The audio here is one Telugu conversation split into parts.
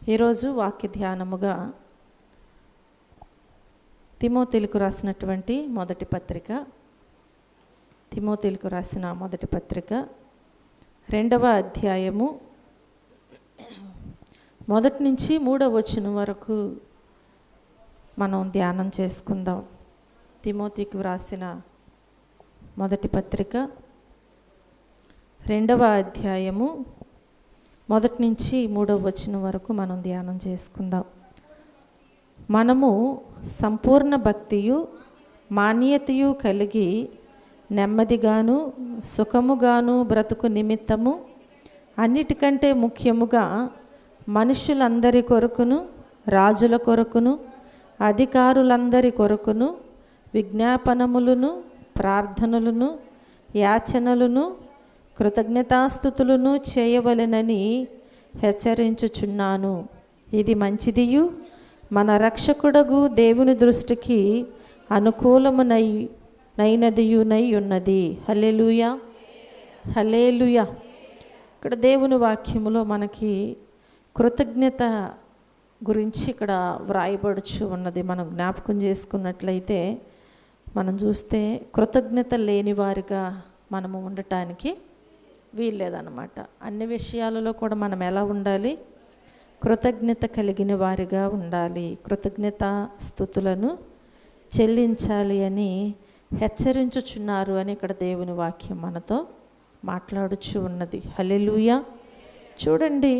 ఈరోజు వాక్య ధ్యానముగా తిమోతేయులకు రాసినటువంటి మొదటి పత్రిక, తిమోతేయులకు రాసిన మొదటి పత్రిక 2వ అధ్యాయము 1 నుంచి 3వ వచనం వరకు మనం ధ్యానం చేసుకుందాం. తిమోతికి రాసిన మొదటి పత్రిక 2వ అధ్యాయము 1 నుంచి 3వ వచనం వరకు మనం ధ్యానం చేసుకుందాం. మనము సంపూర్ణ భక్తియు మాన్యతయు కలిగి నెమ్మదిగాను సుఖముగాను బ్రతుకు నిమిత్తము అన్నిటికంటే ముఖ్యముగా మనుషులందరి కొరకును రాజుల కొరకును అధికారులందరి కొరకును విజ్ఞాపనములను ప్రార్థనలను యాచనలను కృతజ్ఞతాస్తుతులను చేయవలెనని హెచ్చరించుచున్నాను. ఇది మంచిదియు మన రక్షకుడగు దేవుని దృష్టికి అనుకూలమునైనదియునై ఉన్నది. హల్లెలూయా, హల్లెలూయా. ఇక్కడ దేవుని వాక్యములో మనకి కృతజ్ఞత గురించి ఇక్కడ వ్రాయబడుచు ఉన్నది. మనం జ్ఞాపకం చేసుకున్నట్లయితే మనం చూస్తే కృతజ్ఞత లేని వారిగా మనము ఉండటానికి వీల్లేదన్నమాట. అన్ని విషయాలలో కూడా మనం ఎలా ఉండాలి? కృతజ్ఞత కలిగిన వారిగా ఉండాలి, కృతజ్ఞత స్తుతులను చెల్లించాలి అని హెచ్చరించుచున్నారు అని ఇక్కడ దేవుని వాక్యం మనతో మాట్లాడుచు ఉన్నది. హల్లెలూయా. చూడండి,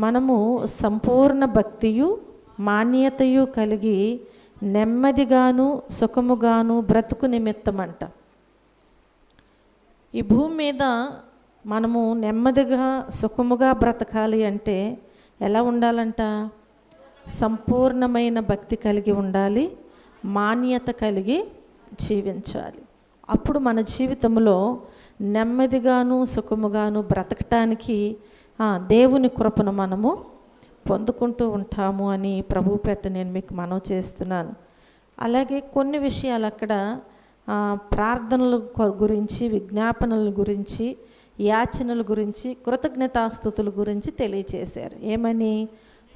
మనము సంపూర్ణ భక్తియు మాన్యతయు కలిగి నెమ్మదిగాను సుఖముగాను బ్రతుకు నిమిత్తమంట. ఈ భూమి మీద మనము నెమ్మదిగా సుఖముగా బ్రతకాలి అంటే ఎలా ఉండాలంట? సంపూర్ణమైన భక్తి కలిగి ఉండాలి, మాన్యత కలిగి జీవించాలి. అప్పుడు మన జీవితంలో నెమ్మదిగాను సుఖముగాను బ్రతకటానికి దేవుని కృపను మనము పొందుకుంటూ ఉంటాము అని ప్రభు పెట్ట నేను మీకు మనవి చేస్తున్నాను. అలాగే కొన్ని విషయాలు అక్కడ ప్రార్థనల గురించి, విజ్ఞాపనల గురించి, యాచనల గురించి, కృతజ్ఞతాస్తుతుల గురించి తెలియచేశారు. ఏమని?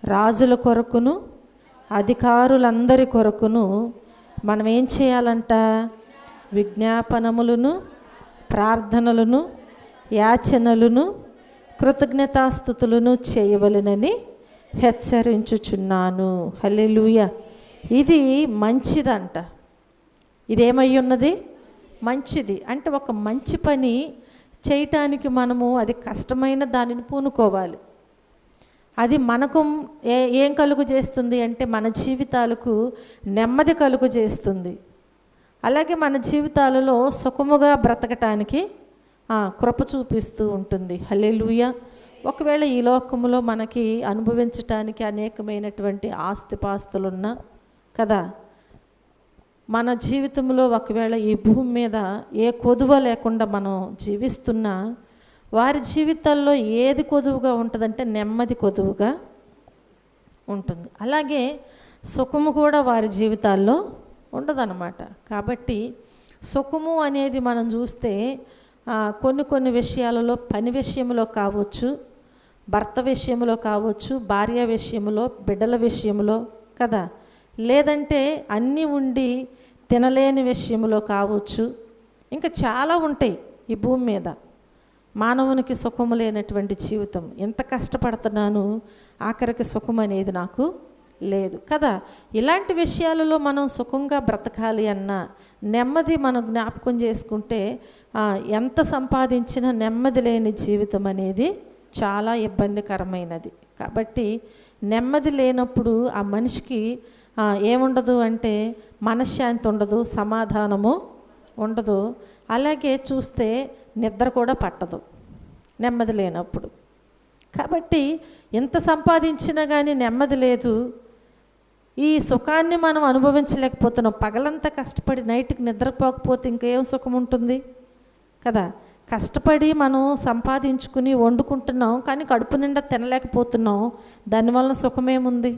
రాజుల కొరకును అధికారులందరి కొరకును మనం ఏం చేయాలంట? విజ్ఞాపనములను ప్రార్థనలను యాచనలను కృతజ్ఞతాస్తుతులను చేయవలెనని హెచ్చరించుచున్నాను. హల్లెలూయా. ఇది మంచిదంట. ఇదేమై ఉన్నది? మంచిది. అంటే ఒక మంచి పని చేయటానికి మనము అది కష్టమైన దానిని పూనుకోవాలి. అది మనకు ఏం కలుగు చేస్తుంది అంటే మన జీవితాలకు నెమ్మది కలుగు చేస్తుంది. అలాగే మన జీవితాలలో సుఖముగా బ్రతకటానికి కృప చూపిస్తూ ఉంటుంది. హల్లెలూయా. ఒకవేళ ఈ లోకములో మనకి అనుభవించటానికి అనేకమైనటువంటి ఆస్తిపాస్తులున్నా కదా, మన జీవితంలో ఒకవేళ ఈ భూమి మీద ఏ కొదువ లేకుండా మనం జీవిస్తున్నా వారి జీవితాల్లో ఏది కొదువుగా ఉంటుందంటే నెమ్మది కొదువుగా ఉంటుంది. అలాగే సుఖము కూడా వారి జీవితాల్లో ఉండదన్నమాట. కాబట్టి సుఖము అనేది మనం చూస్తే కొన్ని విషయాలలో, పని విషయంలో కావచ్చు, భర్త విషయంలో కావచ్చు, భార్య విషయంలో, బిడ్డల విషయంలో కదా, లేదంటే అన్నీ ఉండి తినలేని విషయంలో కావచ్చు, ఇంకా చాలా ఉంటాయి ఈ భూమి మీద. మానవునికి సుఖము లేనటువంటి జీవితం. ఎంత కష్టపడుతున్నాను, ఆఖరికి సుఖం అనేది నాకు లేదు కదా. ఇలాంటి విషయాలలో మనం సుఖంగా బ్రతకాలి అన్న నెమ్మది మనం జ్ఞాపకం చేసుకుంటే ఎంత సంపాదించినా నెమ్మది లేని జీవితం అనేది చాలా ఇబ్బందికరమైనది. కాబట్టి నెమ్మది లేనప్పుడు ఆ మనిషికి ఏముండదు అంటే మనశ్శాంతి ఉండదు, సమాధానము ఉండదు. అలాగే చూస్తే నిద్ర కూడా పట్టదు నెమ్మది లేనప్పుడు. కాబట్టి ఎంత సంపాదించినా కానీ నెమ్మది లేదు. ఈ సుఖాన్ని మనం అనుభవించలేకపోతున్నాం. పగలంతా కష్టపడి నైట్కి నిద్రపోకపోతే ఇంకేం సుఖం ఉంటుంది కదా. కష్టపడి మనం సంపాదించుకుని వండుకుంటున్నాం, కానీ కడుపు నిండా తినలేకపోతున్నాం. దానివల్ల సుఖమేముంది?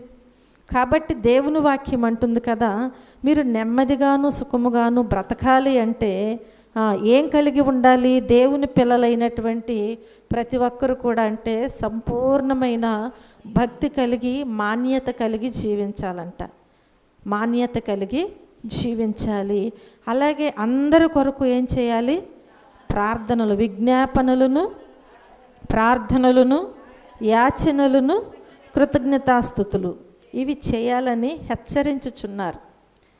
కాబట్టి దేవుని వాక్యం అంటుంది కదా, మీరు నెమ్మదిగాను సుఖముగాను బ్రతకాలి అంటే ఏం కలిగి ఉండాలి? దేవుని పిల్లలైనటువంటి ప్రతి ఒక్కరు కూడా అంటే సంపూర్ణమైన భక్తి కలిగి మాన్యత కలిగి జీవించాలంట. మాన్యత కలిగి జీవించాలి. అలాగే అందరి కొరకు ఏం చేయాలి? ప్రార్థనలు, విజ్ఞాపనలను, ప్రార్థనలను, యాచనలను, కృతజ్ఞతాస్తుతులు ఇవి చేయాలని హెచ్చరించుచున్నారు.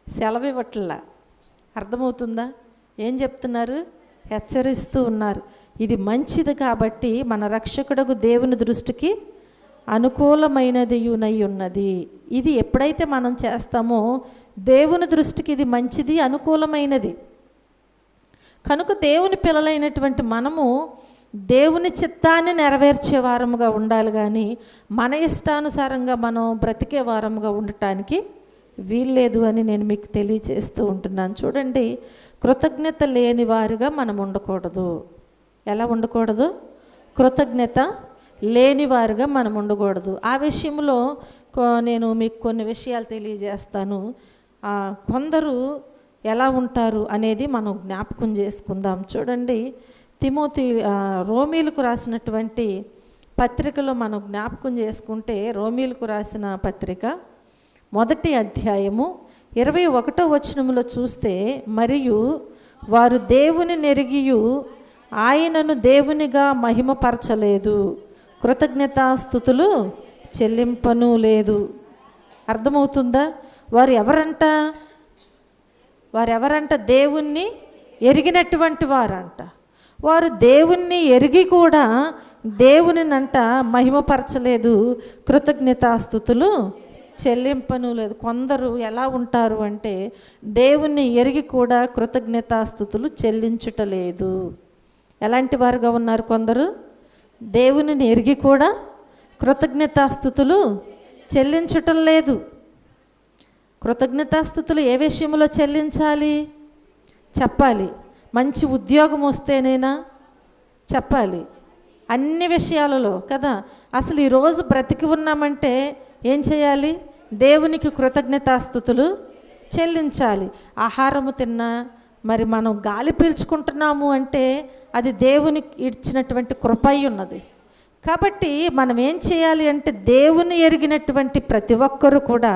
సెలవు ఇవ్వట్లా. అర్థమవుతుందా? ఏం చెప్తున్నారు? హెచ్చరిస్తూ ఉన్నారు. ఇది మంచిది కాబట్టి మన రక్షకుడకు దేవుని దృష్టికి అనుకూలమైనదియునై ఉన్నది. ఇది ఎప్పుడైతే మనం చేస్తామో దేవుని దృష్టికి ఇది మంచిది, అనుకూలమైనది. కనుక దేవుని పిల్లలైనటువంటి మనము దేవుని చిత్తాన్ని నెరవేర్చే వారముగా ఉండాలి, కానీ మన ఇష్టానుసారంగా మనం బ్రతికే వారముగా ఉండటానికి వీల్లేదు అని నేను మీకు తెలియచేస్తూ ఉంటున్నాను. చూడండి, కృతజ్ఞత లేని వారిగా మనం ఉండకూడదు. ఎలా ఉండకూడదు? కృతజ్ఞత లేని వారిగా మనం ఉండకూడదు. ఆ విషయంలో నేను మీకు కొన్ని విషయాలు తెలియజేస్తాను. కొందరు ఎలా ఉంటారు అనేది మనం జ్ఞాపకం చేసుకుందాం. చూడండి, తిమోతి రోమీలకు రాసినటువంటి పత్రికలో మనం జ్ఞాపకం చేసుకుంటే, రోమీలకు రాసిన పత్రిక 1వ అధ్యాయము 21వ వచనములో చూస్తే, మరియు వారు దేవుని నెరిగియు ఆయనను దేవునిగా మహిమపరచలేదు, కృతజ్ఞతాస్తుతులు చెల్లింపను లేదు. అర్థమవుతుందా? వారెవరంట? దేవుణ్ణి ఎరిగినటువంటి వారంట. వారు దేవుణ్ణి ఎరిగి కూడా దేవునినంట మహిమపరచలేదు, కృతజ్ఞతాస్తుతులు చెల్లింపను లేదు. కొందరు ఎలా ఉంటారు అంటే, దేవుణ్ణి ఎరిగి కూడా కృతజ్ఞతాస్తుతులు చెల్లించుటలేదు. ఎలాంటి వారుగా ఉన్నారు? కొందరు దేవునిని ఎరిగి కూడా కృతజ్ఞతాస్తుతులు చెల్లించటం లేదు. కృతజ్ఞతాస్తుతులు ఏ విషయంలో చెల్లించాలి? చెప్పాలి. మంచి ఉద్యోగం వస్తేనేనా? చెప్పాలి. అన్ని విషయాలలో కదా. అసలు ఈరోజు బ్రతికి ఉన్నామంటే ఏం చేయాలి? దేవునికి కృతజ్ఞతాస్తుతులు చెల్లించాలి. ఆహారము తిన్నా, మరి మనం గాలి పీల్చుకుంటున్నాము అంటే అది దేవునికి ఇచ్చినటువంటి కృప అయి ఉన్నది. కాబట్టి మనం ఏం చేయాలి అంటే, దేవుని ఎరిగినటువంటి ప్రతి ఒక్కరూ కూడా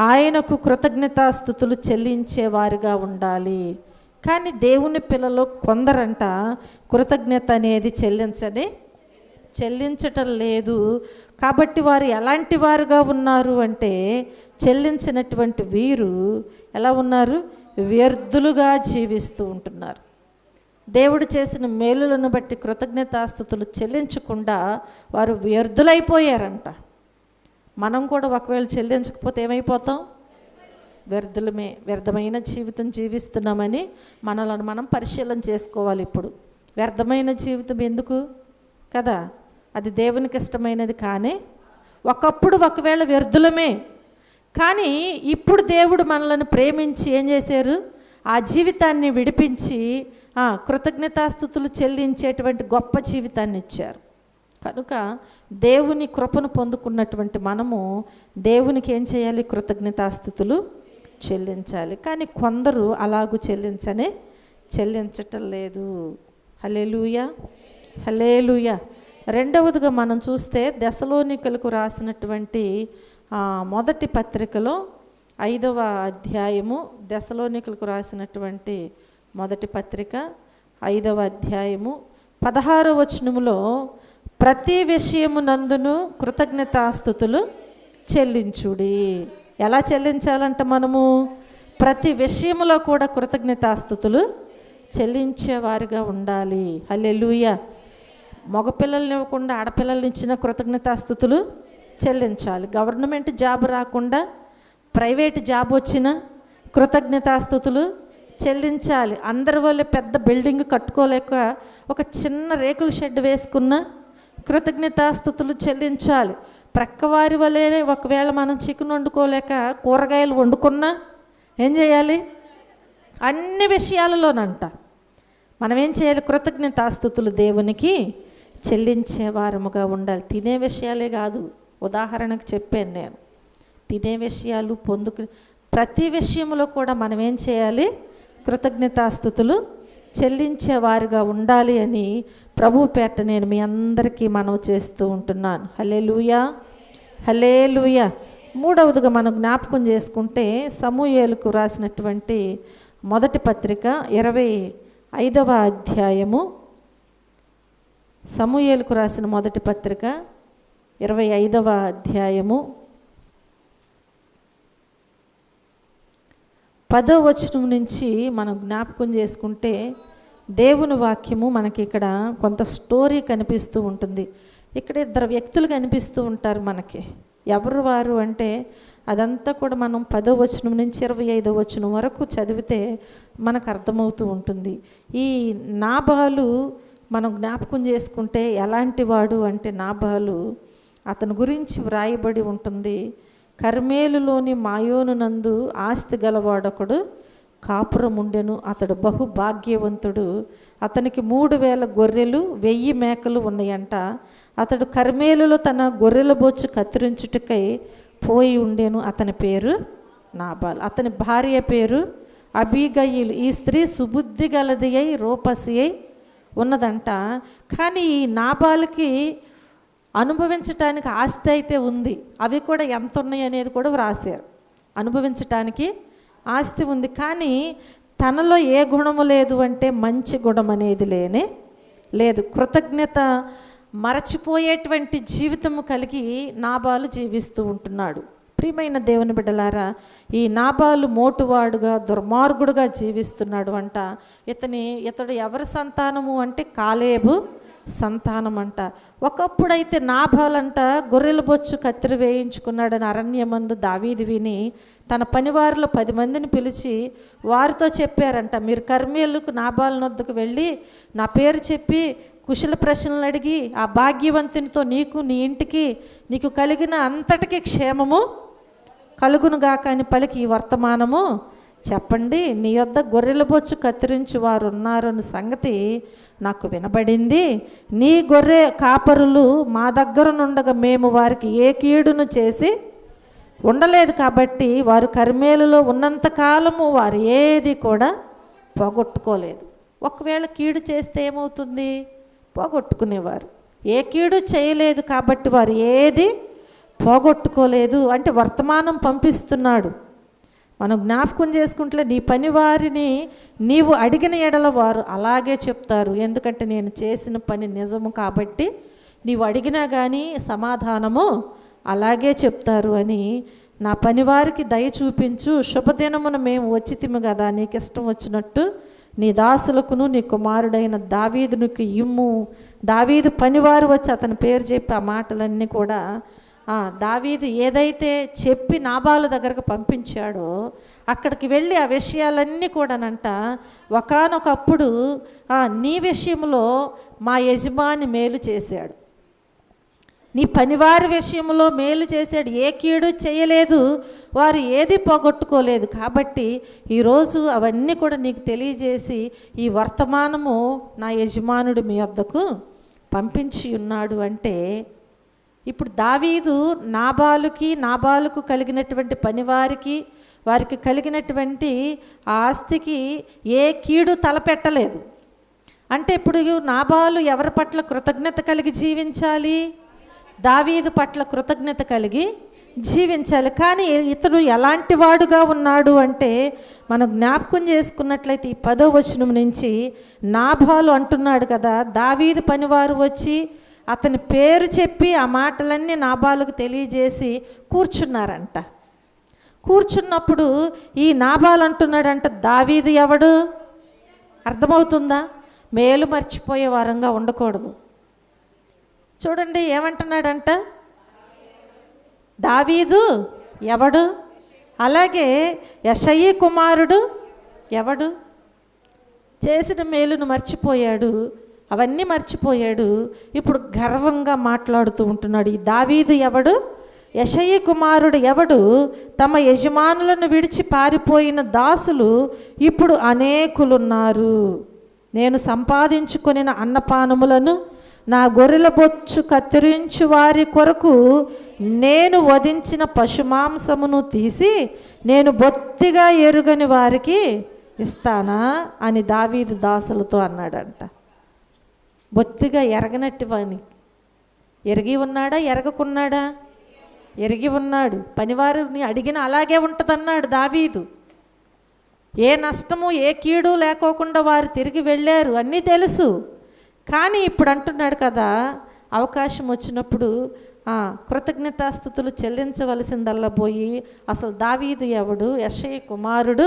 ఆయనకు కృతజ్ఞతాస్తుతులు చెల్లించేవారుగా ఉండాలి. కానీ దేవుని పిల్లలు కొందరంట కృతజ్ఞత అనేది చెల్లించటం లేదు. కాబట్టి వారు ఎలాంటి వారుగా ఉన్నారు అంటే, చెల్లించినటువంటి వీరు ఎలా ఉన్నారు? వ్యర్థులుగా జీవిస్తూ ఉంటున్నారు. దేవుడు చేసిన మేలులను బట్టి కృతజ్ఞతాస్తుతులు చెల్లించకుండా వారు వ్యర్థులైపోయారంట. మనం కూడా ఒకవేళ చెల్లించకపోతే ఏమైపోతాం? వ్యర్థులమే. వ్యర్థమైన జీవితం జీవిస్తున్నామని మనలను మనం పరిశీలన చేసుకోవాలి. ఇప్పుడు వ్యర్థమైన జీవితం ఎందుకు కదా? అది దేవునికి ఇష్టమైనది. కానీ ఒకప్పుడు ఒకవేళ వ్యర్థులమే, కానీ ఇప్పుడు దేవుడు మనల్ని ప్రేమించి ఏం చేశారు? ఆ జీవితాన్ని విడిపించి కృతజ్ఞతాస్తుతులు చెల్లించేటువంటి గొప్ప జీవితాన్ని ఇచ్చారు. కనుక దేవుని కృపను పొందుకున్నటువంటి మనము దేవునికి ఏం చేయాలి? కృతజ్ఞతాస్తుతులు చెల్లించాలి. కానీ కొందరు అలాగూ చెల్లించటం లేదు. హల్లెలూయా, హల్లెలూయా. రెండవదిగా మనం చూస్తే, దెసలోనికలకు రాసినటువంటి మొదటి పత్రికలో 5వ అధ్యాయము, దెసలోనికలకు రాసినటువంటి మొదటి పత్రిక 5వ అధ్యాయము 16వ వచనములో, ప్రతి విషయమునందును కృతజ్ఞతాస్తుతులు చెల్లించుడి. ఎలా చెల్లించాలంట? మనము ప్రతి విషయములో కూడా కృతజ్ఞతాస్తుతులు చెల్లించేవారిగా ఉండాలి. హల్లెలూయా. మగపిల్లల్ని ఇవ్వకుండా ఆడపిల్లల్ని ఇచ్చిన కృతజ్ఞతాస్తుతులు చెల్లించాలి. గవర్నమెంట్ జాబ్ రాకుండా ప్రైవేట్ జాబ్ వచ్చిన కృతజ్ఞతాస్తుతులు చెల్లించాలి. అందరి వల్ల పెద్ద బిల్డింగ్ కట్టుకోలేక ఒక చిన్న రేకుల షెడ్ వేసుకున్న కృతజ్ఞతాస్తుతులు చెల్లించాలి. ప్రక్కవారి వల్లే ఒకవేళ మనం చికెన్ వండుకోలేక కూరగాయలు వండుకున్నా ఏం చేయాలి? అన్ని విషయాలలోనంట మనం ఏం చేయాలి? కృతజ్ఞతాస్తుతులు దేవునికి చెల్లించే వారముగా ఉండాలి. తినే విషయాలే కాదు, ఉదాహరణకు చెప్పాను నేను. తినే విషయాలు ప్రతి విషయంలో కూడా మనం ఏం చేయాలి? కృతజ్ఞతాస్తుతులు చెల్లించే వారుగా ఉండాలి అని ప్రభు పేట నేను మీ అందరికీ మనవి చేస్తూ ఉంటున్నాను. హల్లెలూయా, హల్లెలూయా. మూడవదిగా మనం జ్ఞాపకం చేసుకుంటే సమూయేలుకు రాసినటువంటి మొదటి పత్రిక 25వ అధ్యాయము. సమూయేలుకు రాసిన మొదటి పత్రిక 25వ అధ్యాయము 10వ వచనం నుంచి మనం జ్ఞాపకం చేసుకుంటే దేవుని వాక్యము మనకి ఇక్కడ కొంత స్టోరీ కనిపిస్తూ ఉంటుంది. ఇక్కడ ఇద్దరు వ్యక్తులు కనిపిస్తూ ఉంటారు మనకి. ఎవరు వారు అంటే అదంతా కూడా మనం 10వ వచనం నుంచి 25వ వచనం వరకు చదివితే మనకు అర్థమవుతూ ఉంటుంది. ఈ నాబాలు మనం జ్ఞాపకం చేసుకుంటే ఎలాంటి వాడు అంటే నాబాలు, అతని గురించి వ్రాయబడి ఉంటుంది. కర్మేలులోని మాయోనునందు ఆస్తి గలవాడొకడు కాపురం ఉండెను. అతడు బహు భాగ్యవంతుడు. అతనికి 3000 గొర్రెలు 1000 మేకలు ఉన్నాయంట. అతడు కర్మేలులో తన గొర్రెల బొచ్చు కత్తిరించుటకై పోయి ఉండెను. అతని పేరు నాబాల్. అతని భార్య పేరు అబీగయీలు. ఈ స్త్రీ సుబుద్ధి గలది అయి రూపసి అయి ఉన్నదంట. కానీ ఈ నాబాల్కి అనుభవించటానికి ఆస్తి అయితే ఉంది. అవి కూడా ఎంత ఉన్నాయి అనేది కూడా వ్రాసారు. అనుభవించటానికి ఆస్తి ఉంది, కానీ తనలో ఏ గుణము లేదు అంటే మంచి గుణం అనేది లేదు. కృతజ్ఞత మరచిపోయేటువంటి జీవితము కలిగి నాబాలు జీవిస్తూ ఉంటున్నాడు. ప్రియమైన దేవుని బిడ్డలారా, ఈ నాబాలు మోటువాడుగా దుర్మార్గుడుగా జీవిస్తున్నాడు అంట. ఇతడు ఎవరి సంతానము అంటే కాలేబు సంతానం అంట. ఒకప్పుడైతే నాబాలంట గొర్రెల బొచ్చు కత్తిరి వేయించుకున్నాడని అరణ్యమందు దావీదు విని తన పనివారిలో 10 మందిని పిలిచి వారితో చెప్పారంట, మీరు కర్మేలుకు నాబాలు నొద్దకు వెళ్ళి నా పేరు చెప్పి కుశల ప్రశ్నలు అడిగి ఆ భాగ్యవంతునితో నీకు నీ ఇంటికి నీకు కలిగిన అంతటికి క్షేమము కలుగునుగాక అని పలికి ఈ వర్తమానము చెప్పండి. నీ యొద్ద గొర్రెల బొచ్చు కత్తిరించి వారు ఉన్నారన్న సంగతి నాకు వినబడింది. నీ గొర్రె కాపరులు మా దగ్గర నుండగా మేము వారికి ఏ కీడును చేసి ఉండలేదు కాబట్టి వారు కర్మేలులో ఉన్నంతకాలము వారు ఏది కూడా పోగొట్టుకోలేదు. ఒకవేళ కీడు చేస్తే ఏమవుతుంది? పోగొట్టుకునేవారు. ఏ కీడు చేయలేదు కాబట్టి వారు ఏది పోగొట్టుకోలేదు అంటే వర్తమానం పంపిస్తున్నాడు. మనం జ్ఞాపకం చేసుకుంటే నీ పని వారిని నీవు అడిగిన ఎడల వారు అలాగే చెప్తారు. ఎందుకంటే నేను చేసిన పని నిజము కాబట్టి నీవు అడిగినా కానీ సమాధానము అలాగే చెప్తారు అని. నా పనివారికి దయ చూపించు. శుభదినమున మేము వచ్చితిమి కదా, నీకు ఇష్టం వచ్చినట్టు నీ దాసులకును నీ కుమారుడైన దావీదునికి ఇమ్ము. దావీదు పనివారు వచ్చి అతని పేరు చెప్పి ఆ మాటలన్నీ కూడా దావీదు ఏదైతే చెప్పి నాబాలు దగ్గరకు పంపించాడో అక్కడికి వెళ్ళి ఆ విషయాలన్నీ కూడానంట ఒకానొకప్పుడు నీ విషయంలో మా యజమాని మేలు చేశాడు, నీ పనివారి విషయంలో మేలు చేశాడు, ఏ కీడు చేయలేదు, వారు ఏది పోగొట్టుకోలేదు. కాబట్టి ఈరోజు అవన్నీ కూడా నీకు తెలియజేసి ఈ వర్తమానము నా యజమానుడు మీ వద్దకు పంపించి ఉన్నాడు అంటే, ఇప్పుడు దావీదు నాబాలుకు కలిగినటువంటి పనివారికి వారికి కలిగినటువంటి ఆస్తికి ఏ కీడు తలపెట్టలేదు. అంటే ఇప్పుడు నాబాలు ఎవరి పట్ల కృతజ్ఞత కలిగి జీవించాలి? దావీదు పట్ల కృతజ్ఞత కలిగి జీవించాలి. కానీ ఇతడు ఎలాంటి వాడుగా ఉన్నాడు అంటే మనం జ్ఞాపకం చేసుకున్నట్లయితే ఈ 10వ వచనం నుంచి నాబాలు అంటున్నాడు కదా, దావీదు పనివారు వచ్చి అతని పేరు చెప్పి ఆ మాటలన్నీ నాబాలుకు తెలియజేసి కూర్చున్నారంట. కూర్చున్నప్పుడు ఈ నాబాలు అంటున్నాడంట, దావీదు ఎవడు? అర్థమవుతుందా? మేలు మర్చిపోయే వారంగా ఉండకూడదు. చూడండి ఏమంటున్నాడంట, దావీదు ఎవడు? అలాగే యెషయి కుమారుడు ఎవడు? చేసిన మేలును మర్చిపోయాడు, అవన్నీ మర్చిపోయాడు. ఇప్పుడు గర్వంగా మాట్లాడుతూ ఉంటున్నాడు. ఈ దావీదు ఎవడు? యెషయి కుమారుడు ఎవడు? తమ యజమానులను విడిచి పారిపోయిన దాసులు ఇప్పుడు అనేకులున్నారు. నేను సంపాదించుకొనిన అన్నపానములను నా గొర్రెల బొచ్చు కత్తిరించు వారి కొరకు నేను వధించిన పశుమాంసమును తీసి నేను బొత్తిగా ఎరుగని వారికి ఇస్తానా అని దావీదు దాసులతో అన్నాడంట. బొత్తిగా ఎరగనట్టు వాని ఎరిగి ఉన్నాడా ఎరగకున్నాడా? ఎరిగి ఉన్నాడు. పనివారిని అడిగిన అలాగే ఉంటుందన్నాడు దావీదు. ఏ నష్టము ఏ కీడు లేకోకుండా వారు తిరిగి వెళ్ళారు, అన్నీ తెలుసు. కానీ ఇప్పుడు అంటున్నాడు కదా, అవకాశం వచ్చినప్పుడు కృతజ్ఞతాస్తుతులు చెల్లించవలసిందల్లా పోయి, అసలు దావీదు ఎవడు, యెషయి కుమారుడు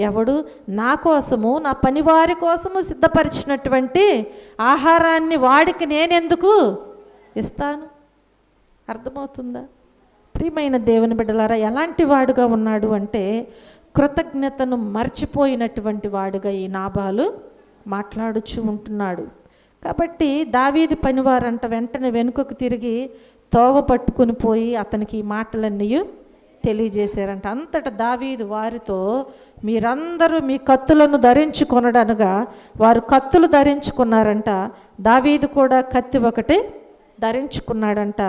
ఎవడు, నా కోసము నా పనివారి కోసము సిద్ధపరిచినటువంటి ఆహారాన్ని వాడికి నేనెందుకు ఇస్తాను? అర్థమవుతుందా? ప్రియమైన దేవుని బిడ్డలారా, ఎలాంటి వాడుగా ఉన్నాడు అంటే కృతజ్ఞతను మర్చిపోయినటువంటి వాడుగా ఈ నాబాలు మాట్లాడుచూ ఉంటున్నాడు. కాబట్టి దావీదు పనివారంట వెంటనే వెనుకకు తిరిగి తోవ పట్టుకుని పోయి అతనికి ఈ మాటలన్నీ తెలియజేశారంట. అంతటా దావీదు వారితో, మీరందరూ మీ కత్తులను ధరించుకొనడనగా వారు కత్తులు ధరించుకున్నారంట. దావీదు కూడా కత్తి ఒకటి ధరించుకున్నాడంట.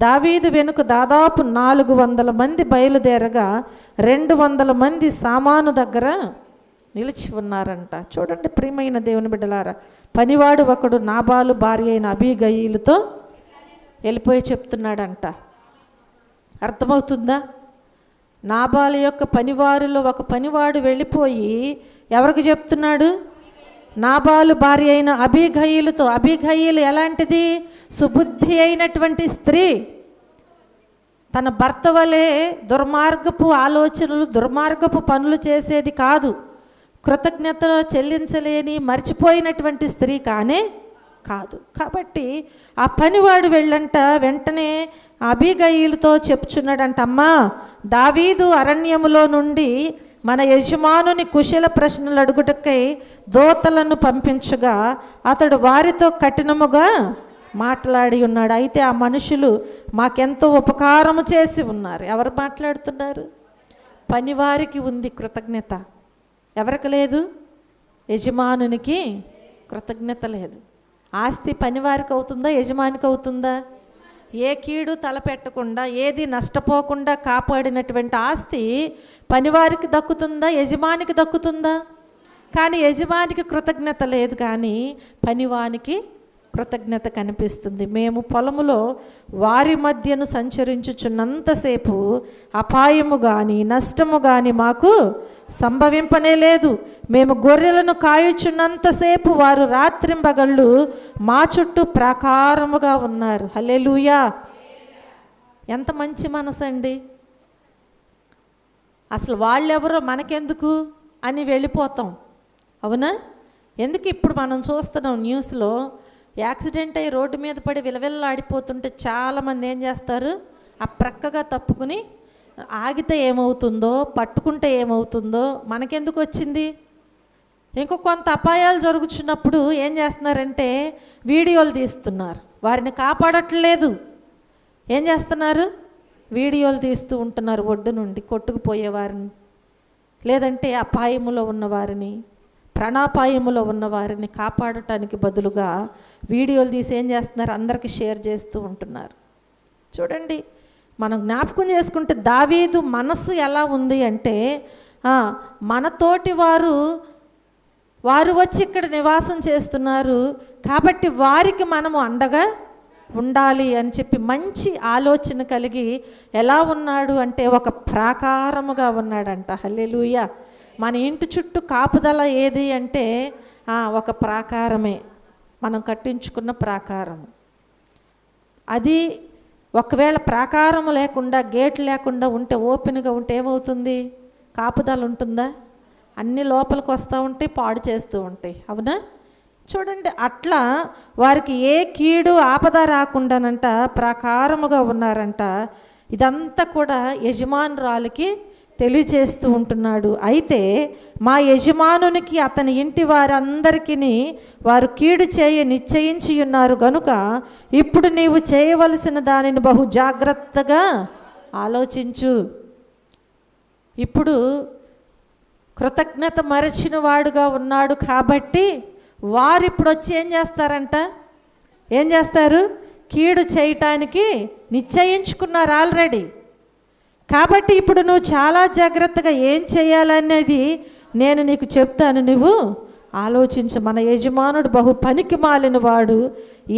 దావీదు వెనుక దాదాపు 400 మంది బయలుదేరగా 200 మంది సామాను దగ్గర నిలిచి ఉన్నారంట. చూడండి ప్రియమైన దేవుని బిడ్డలారా, పనివాడు ఒకడు నాబాలు భార్య అయిన అబీగయీలుతో వెళ్ళిపోయి చెప్తున్నాడంట. అర్థమవుతుందా? నాబాలు యొక్క పనివారిలో ఒక పనివాడు వెళ్ళిపోయి ఎవరికి చెప్తున్నాడు? నాబాలు భార్య అయిన అబీగయీలుతో. అబీగయీలు ఎలాంటిది? సుబుద్ధి అయినటువంటి స్త్రీ. తన భర్త వలె దుర్మార్గపు ఆలోచనలు, దుర్మార్గపు పనులు చేసేది కాదు. కృతజ్ఞత చెల్లించలేని మర్చిపోయినటువంటి స్త్రీ కానే కాదు. కాబట్టి ఆ పనివాడు వెళ్ళంట వెంటనే అబీగయీలుతో చెప్పుచున్నాడంట, అమ్మా, దావీదు అరణ్యములో నుండి మన యజమానుని కుశల ప్రశ్నలు అడుగుటకై దూతలను పంపించగా అతడు వారితో కఠినముగా మాట్లాడి ఉన్నాడు. అయితే ఆ మనుషులు మాకెంతో ఉపకారము చేసి ఉన్నారు. ఎవరు మాట్లాడుతున్నారు? పనివారికి ఉంది కృతజ్ఞత, ఎవరికి లేదు? యజమానునికి కృతజ్ఞత లేదు. ఆస్తి పనివారికి అవుతుందా, యజమానికి అవుతుందా? ఏ కీడు తలపెట్టకుండా, ఏది నష్టపోకుండా కాపాడినటువంటి ఆస్తి పనివారికి దక్కుతుందా, యజమానికి దక్కుతుందా? కానీ యజమానికి కృతజ్ఞత లేదు, కానీ పనివానికి కృతజ్ఞత కనిపిస్తుంది. మేము పొలములో వారి మధ్యను సంచరించుచున్నంతసేపు అపాయము కానీ నష్టము కానీ మాకు సంభవింపనే లేదు. మేము గొర్రెలను కాయుచున్నంతసేపు వారు రాత్రింబగళ్ళు మా చుట్టూ ప్రాకారముగా ఉన్నారు. హల్లెలూయా! ఎంత మంచి మనసు అండి. అసలు వాళ్ళెవరో మనకెందుకు అని వెళ్ళిపోతాం, అవునా? ఎందుకు? ఇప్పుడు మనం చూస్తున్నాం న్యూస్లో యాక్సిడెంట్ అయ్యి రోడ్డు మీద పడి విలవిల్లాడిపోతుంటే చాలామంది ఏం చేస్తారు? ఆ ప్రక్కగా తప్పుకుని ఆగితే ఏమవుతుందో, పట్టుకుంటే ఏమవుతుందో, మనకెందుకు వచ్చింది? ఇంకో కొంత అపాయాలు జరుగుతున్నప్పుడు ఏం చేస్తున్నారంటే వీడియోలు తీస్తున్నారు. వారిని కాపాడట్లేదు. ఏం చేస్తున్నారు? వీడియోలు తీస్తూ ఉంటున్నారు. ఒడ్డు నుండి కొట్టుకుపోయేవారిని, లేదంటే అపాయములో ఉన్నవారిని, ప్రాణాపాయములో ఉన్నవారిని కాపాడటానికి బదులుగా వీడియోలు తీసి ఏం చేస్తున్నారు? అందరికీ షేర్ చేస్తూ ఉంటున్నారు. చూడండి, మనం జ్ఞాపకం చేసుకుంటే దావీదు మనసు ఎలా ఉంది అంటే, మనతోటి వారు వచ్చి ఇక్కడ నివాసం చేస్తున్నారు కాబట్టి వారికి మనము అండగా ఉండాలి అని చెప్పి మంచి ఆలోచన కలిగి ఎలా ఉన్నాడు అంటే ఒక ప్రాకారముగా ఉన్నాడంట. హల్లెలూయా! మన ఇంటి చుట్టూ కాపుదల ఏది అంటే ఒక ప్రాకారమే, మనం కట్టించుకున్న ప్రాకారం. అది ఒకవేళ ప్రాకారం లేకుండా, గేట్ లేకుండా ఉంటే, ఓపెన్గా ఉంటే ఏమవుతుంది? కాపుదల ఉంటుందా? అన్నీ లోపలికి వస్తూ ఉంటాయి, పాడు చేస్తూ ఉంటాయి, అవునా? చూడండి, అట్లా వారికి ఏ కీడు ఆపద రాకుండానంట ప్రాకారముగా ఉన్నారంట. ఇదంతా కూడా యజమానురాలికి తెలియచేస్తూ ఉంటున్నాడు. అయితే మా యజమానునికి అతని ఇంటి వారందరికీ వారు కీడు చేయ నిశ్చయించి ఉన్నారు గనుక ఇప్పుడు నీవు చేయవలసిన దానిని బహు జాగ్రత్తగా ఆలోచించు. ఇప్పుడు కృతజ్ఞత మరచిన వాడుగా ఉన్నాడు కాబట్టి వారు ఇప్పుడు వచ్చి ఏం చేస్తారంట? ఏం చేస్తారు? కీడు చేయటానికి నిశ్చయించుకున్నారు ఆల్రెడీ. కాబట్టి ఇప్పుడు నువ్వు చాలా జాగ్రత్తగా ఏం చేయాలనేది నేను నీకు చెప్తాను, నువ్వు ఆలోచించు, మన యజమానుడు బహు పనికి మాలిన వాడు,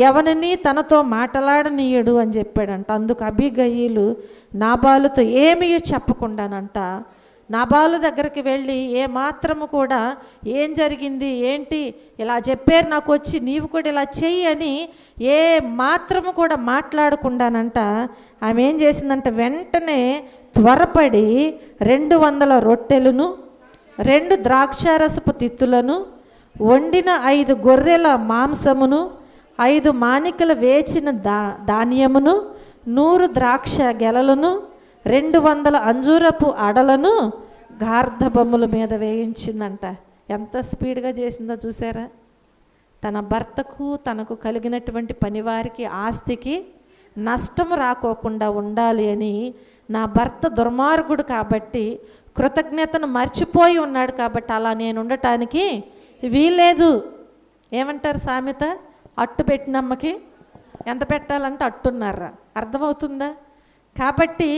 ఎవరిని తనతో మాట్లాడనీయడు అని చెప్పాడంట. అందుకు అబీగయీలు నాబాలుతో ఏమీ చెప్పకుండానంట నాబాలు దగ్గరికి వెళ్ళి ఏ మాత్రము కూడా ఏం జరిగింది ఏంటి ఇలా చెప్పారు నాకు వచ్చి, నీవు కూడా ఇలా చెయ్యి అని ఏ మాత్రము కూడా మాట్లాడకుండానంట ఆమె ఏం చేసిందంట, వెంటనే త్వరపడి 200 రొట్టెలను 2 ద్రాక్షారసపు తిత్తులను వండిన 5 గొర్రెల మాంసమును 5 మానికల వేచిన ధాన్యమును 100 ద్రాక్ష గెలలను 200 అంజూరపు అడలను గార్ధబొమ్మల మీద వేయించిందంట. ఎంత స్పీడ్గా చేసిందో చూసారా? తన భర్తకు తనకు కలిగినటువంటి పనివారికి ఆస్తికి నష్టం రాకోకుండా ఉండాలి అని, నా భర్త దుర్మార్గుడు కాబట్టి కృతజ్ఞతను మర్చిపోయి ఉన్నాడు కాబట్టి అలా నేను ఉండటానికి వీల్లేదు. ఏమంటారు సామెత, అట్టు పెట్టినమ్మకి ఎంత పెట్టాలంటే అట్టున్నారా? అర్థమవుతుందా? కాబట్టి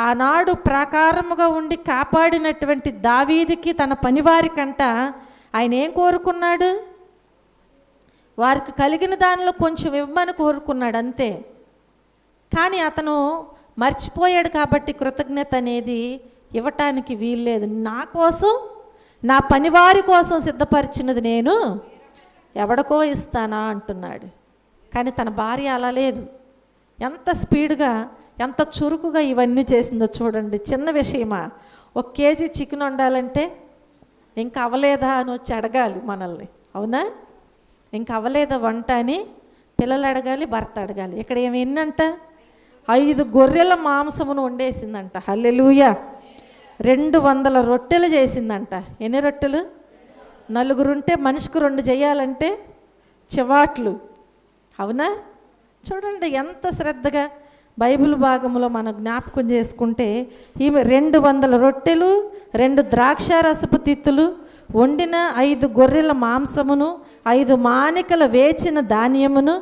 ఆనాడు ప్రాకారముగా ఉండి కాపాడినటువంటి దావీదుకి తన పనివారికంట ఆయన ఏం కోరుకున్నాడు? వారికి కలిగిన దానిలో కొంచెం ఇవ్వమని కోరుకున్నాడు అంతే. కానీ అతను మర్చిపోయాడు కాబట్టి కృతజ్ఞత అనేది ఇవ్వటానికి వీల్లేదు. నా కోసం, నా పనివారి కోసం సిద్ధపరిచినది నేను ఎవడికో ఇస్తానా అంటున్నాడు. కానీ తన భార్య అలా లేదు. ఎంత స్పీడ్గా ఎంత చురుకుగా ఇవన్నీ చేసిందో చూడండి. చిన్న విషయమా? 1 కేజీ చికెన్ వండాలంటే ఇంకా అవ్వలేదా అని వచ్చి అడగాలి మనల్ని, అవునా? ఇంకా అవ్వలేదా వంట అని పిల్లలు అడగాలి, భర్త అడగాలి. ఇక్కడ ఏమైందంట, 5 గొర్రెల మాంసమును వండేసిందంట. హల్లెలూయా. 200 రొట్టెలు చేసిందంట. ఎన్ని రొట్టెలు? 4 ఉంటే మనిషికి 2 చేయాలంటే చివాట్లు, అవునా? చూడండి ఎంత శ్రద్ధగా బైబిల్ భాగంలో మనం జ్ఞాపకం చేసుకుంటే ఈమె 200 రొట్టెలు 2 ద్రాక్షారసపు తిత్తులు వండిన 5 గొర్రెల మాంసమును 5 మానికల వేచిన ధాన్యమును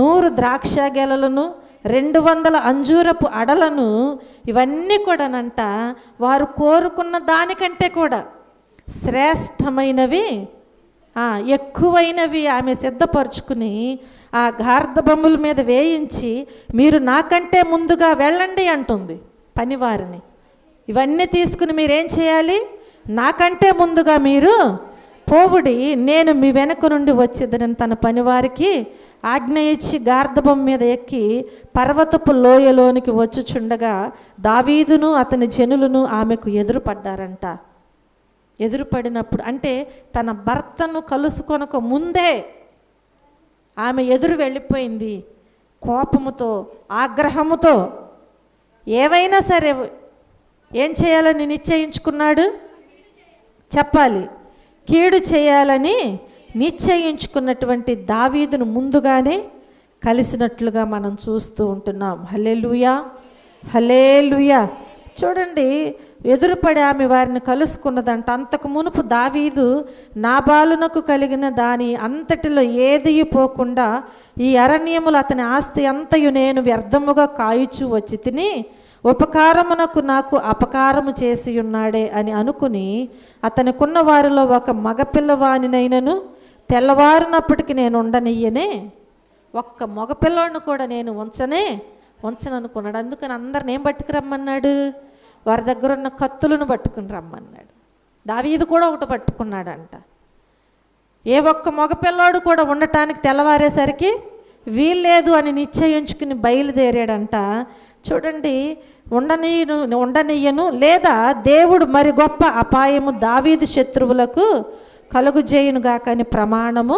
100 ద్రాక్ష గెలలను 200 అంజూరపు అడలను ఇవన్నీ కూడానంట వారు కోరుకున్న దానికంటే కూడా శ్రేష్టమైనవి, ఎక్కువైనవి ఆమె సిద్ధపరుచుకుని ఆ గార్ధబొమ్మల మీద వేయించి, మీరు నాకంటే ముందుగా వెళ్ళండి అంటుంది పనివారిని. ఇవన్నీ తీసుకుని మీరేం చేయాలి? నాకంటే ముందుగా మీరు పోవుడి, నేను మీ వెనక నుండి వచ్చేదని తన పనివారికి ఆజ్ఞ ఇచ్చి గార్ధబొమ్మ మీద ఎక్కి పర్వతపు లోయలోనికి వచ్చుచుండగా దావీదును అతని జనులను ఆమెకు ఎదురుపడ్డారంట. ఎదురుపడినప్పుడు అంటే తన భర్తను కలుసుకొనక ముందే ఆమె ఎదురు వెళ్ళిపోయింది. కోపముతో, ఆగ్రహముతో ఏవైనా సరే ఏం చేయాలని నిశ్చయించుకున్నాడు? చెప్పాలి. కీడు చేయాలని నిశ్చయించుకున్నటువంటి దావీదును ముందుగానే కలిసినట్లుగా మనం చూస్తూ ఉంటున్నాం. హల్లెలూయా, హల్లెలూయా. చూడండి, ఎదురుపడి ఆమె వారిని కలుసుకున్నదంట. అంతకు మునుపు దావీదు నాబాలునకు కలిగిన దాని అంతటిలో ఏది పోకుండా ఈ అరణ్యములు అతని ఆస్తి అంతయు నేను వ్యర్థముగా కాయుచు వచ్చి తిని ఉపకారమునకు నాకు అపకారము చేసి ఉన్నాడే అని అనుకుని అతనికున్న వారిలో ఒక మగపిల్లవానినైనను తెల్లవారినప్పటికీ నేను ఉండనియ్యనే, ఒక్క మగపిల్లోడిని కూడా నేను ఉంచననుకున్నాడు. అందుకని అందరిని ఏం పట్టుకురమ్మన్నాడు? వారి దగ్గర ఉన్న కత్తులను పట్టుకుని రమ్మన్నాడు. దావీదు కూడా ఒకటి పట్టుకున్నాడంట. ఏ ఒక్క మగపిల్లాడు కూడా ఉండటానికి తెల్లవారేసరికి వీల్లేదు అని నిశ్చయించుకుని బయలుదేరాడంట. చూడండి, ఉండనియ్యను లేదా దేవుడు మరి గొప్ప అపాయము దావీదు శత్రువులకు కలుగుజేయునుగాక అని ప్రమాణము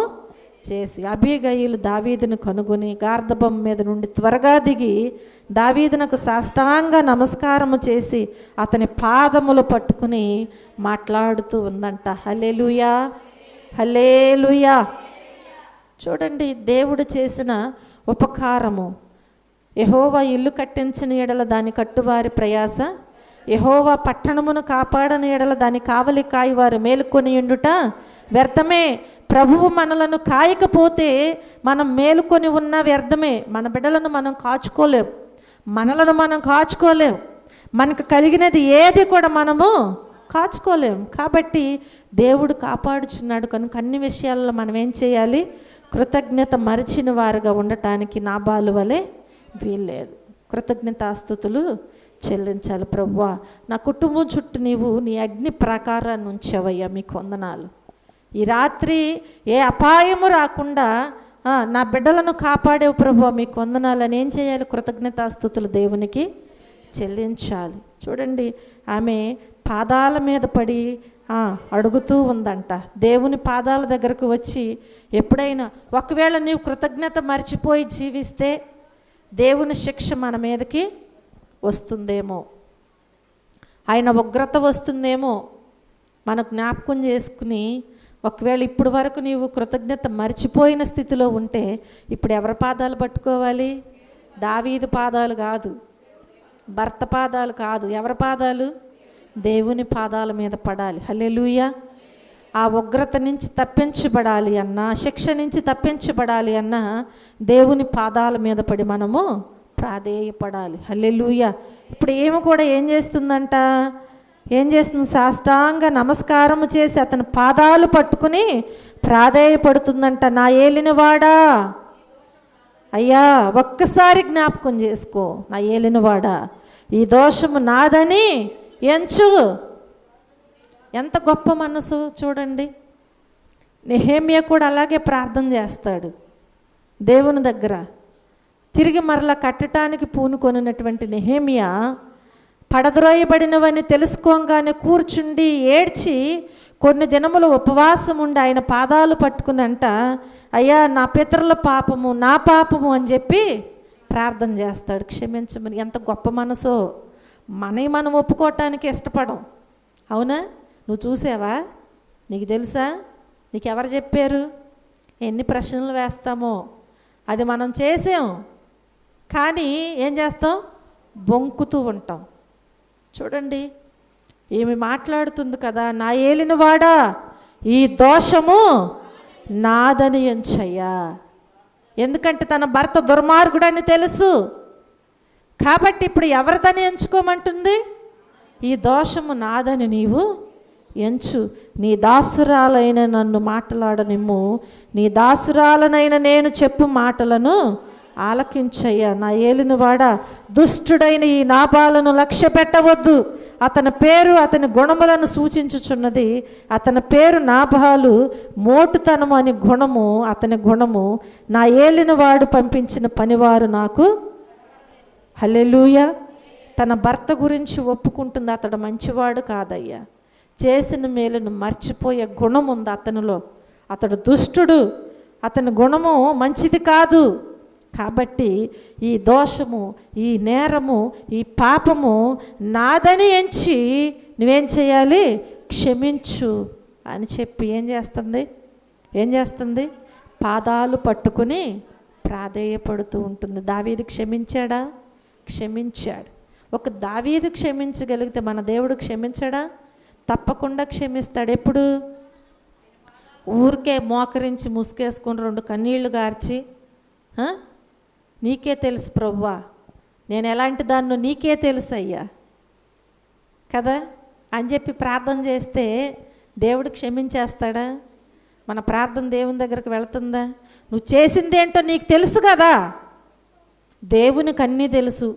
చేసి అబీగయీలు దావీదును కనుగొని గార్ధబొమ్మ మీద నుండి త్వరగా దిగి దావీదునకు సాష్టాంగ నమస్కారము చేసి అతని పాదములు పట్టుకుని మాట్లాడుతూ ఉందంట. హల్లెలూయా, హల్లెలూయా. చూడండి, దేవుడు చేసిన ఉపకారము. యెహోవా ఇల్లు కట్టించిన ఎడల దాని కట్టువారి ప్రయాస, యెహోవా పట్టణమును కాపాడని ఎడల దాని కావలి కాయి వారు మేలుకొని ఉండుట వ్యర్థమే. ప్రభువు మనలను కాయకపోతే మనం మేలుకొని ఉన్న వ్యర్థమే. మన బిడ్డలను మనం కాచుకోలేం, మనలను మనం కాచుకోలేం. మనకు కలిగినది ఏది కూడా మనము కాచుకోలేం. కాబట్టి దేవుడు కాపాడుచున్నాడు కనుక అన్ని విషయాల్లో మనం ఏం చేయాలి? కృతజ్ఞత మరిచిన వారుగా ఉండటానికి నాబాలు వలె వీల్లేదు. కృతజ్ఞతాస్తుతులు చెల్లించాలి. ప్రభువా, నా కుటుంబం చుట్టూ నీవు నీ అగ్ని ప్రాకారాన్ని ఉంచావయ్యా, మీకు వందనాలు. ఈ రాత్రి ఏ అపాయము రాకుండా నా బిడ్డలను కాపాడేవు ప్రభువా, మీకు వందనాలు అని ఏం చేయాలి? కృతజ్ఞతాస్తుతులు దేవునికి చెల్లించాలి. చూడండి, ఆమె పాదాల మీద పడి అడుగుతూ ఉందంట. దేవుని పాదాల దగ్గరకు వచ్చి, ఎప్పుడైనా ఒకవేళ నీవు కృతజ్ఞత మర్చిపోయి జీవిస్తే దేవుని శిక్ష మన మీదకి వస్తుందేమో, ఆయన ఉగ్రత వస్తుందేమో మన జ్ఞాపకం చేసుకుని, ఒకవేళ ఇప్పుడు వరకు నీవు కృతజ్ఞత మర్చిపోయిన స్థితిలో ఉంటే ఇప్పుడు ఎవరి పాదాలు పట్టుకోవాలి? దావీదు పాదాలు కాదు, భర్త పాదాలు కాదు, ఎవరి పాదాలు? దేవుని పాదాల మీద పడాలి. హల్లెలూయా. ఆ ఉగ్రత నుంచి తప్పించబడాలి అన్నా, శిక్ష నుంచి తప్పించబడాలి అన్నా దేవుని పాదాల మీద పడి మనము ప్రాధేయపడాలి. హల్లెలూయా. ఇప్పుడు ఏమి కూడా ఏం చేస్తుందంట? ఏం చేస్తుంది? సాష్టాంగ నమస్కారము చేసి అతని పాదాలు పట్టుకుని ప్రాధేయపడుతుందంట. నా ఏలినవాడా, అయ్యా ఒక్కసారి జ్ఞాపకం చేసుకో, నా ఏలినవాడా, ఈ దోషము నాదని ఎంచు. ఎంత గొప్ప మనసు చూడండి. నెహెమ్యా కూడా అలాగే ప్రార్థన చేస్తాడు దేవుని దగ్గర. తిరిగి మరలా కట్టడానికి పూనుకొనినటువంటి నెహెమ్యా పడద్రోయబడినవని తెలుసుకోగానే కూర్చుండి ఏడ్చి కొన్ని దినములు ఉపవాసం ఉండి ఆయన పాదాలు పట్టుకునంట, అయ్యా నా పితరుల పాపము నా పాపము అని చెప్పి ప్రార్థన చేస్తాడు, క్షమించమని. ఎంత గొప్ప మనసో. మనం ఒప్పుకోవటానికి ఇష్టపడం, అవునా? నువ్వు చూసావా? నీకు తెలుసా? నీకు ఎవరు చెప్పారు? ఎన్ని ప్రశ్నలు వేస్తామో. అది మనం చేసాం, కానీ ఏం చేస్తాం? బొంకుతూ ఉంటాం. చూడండి, ఏమి మాట్లాడుతుంది కదా, నా ఏలినవాడా ఈ దోషము నాదని ఎంచయ్యా. ఎందుకంటే తన భర్త దుర్మార్గుడని తెలుసు కాబట్టి ఇప్పుడు ఎవరిదని ఎంచుకోమంటుంది? ఈ దోషము నాదని నీవు ఎంచు. నీ దాసురాలైన నన్ను మాట్లాడనిమ్ము, నీ దాసురాలనైన నేను చెప్పు మాటలను ఆలకించయ్యా. నా ఏలినవాడా, దుష్టుడైన ఈ నాబాలను లక్ష్య పెట్టవద్దు. అతని పేరు అతని గుణములను సూచించుచున్నది. అతని పేరు నాబాలు, మోటుతనము అని గుణము అతని గుణము. నా ఏలినవాడు పంపించిన పనివారు నాకు. హల్లెలూయా. తన భర్త గురించి ఒప్పుకుంటుంది, అతడు మంచివాడు కాదయ్యా, చేసిన మేలును మర్చిపోయే గుణం ఉంది అతనిలో. అతడు దుష్టుడు, అతని గుణము మంచిది కాదు. కాబట్టి ఈ దోషము, ఈ నేరము, ఈ పాపము నాదని ఎంచి నువ్వేం చేయాలి? క్షమించు అని చెప్పి ఏం చేస్తుంది? పాదాలు పట్టుకుని ప్రాధేయపడుతూ ఉంటుంది. దావీదు క్షమించాడా? క్షమించాడు. ఒక దావీదు క్షమించగలిగితే మన దేవుడు క్షమించడా? తప్పకుండా క్షమిస్తాడు. ఎప్పుడు? ఊరికే మోకరించి ముసుకేసుకొని 2 కన్నీళ్లు గార్చి, నీకే తెలుసు ప్రభువా, నేను ఎలాంటి దాన్నో నీకే తెలుసు అయ్యా కదా అని చెప్పి ప్రార్థన చేస్తే దేవుడు క్షమించేస్తాడా? మన ప్రార్థన దేవుని దగ్గరకు వెళుతుందా? నువ్వు చేసిందేంటో నీకు తెలుసు కదా. దేవునికి అన్నీ తెలుసు,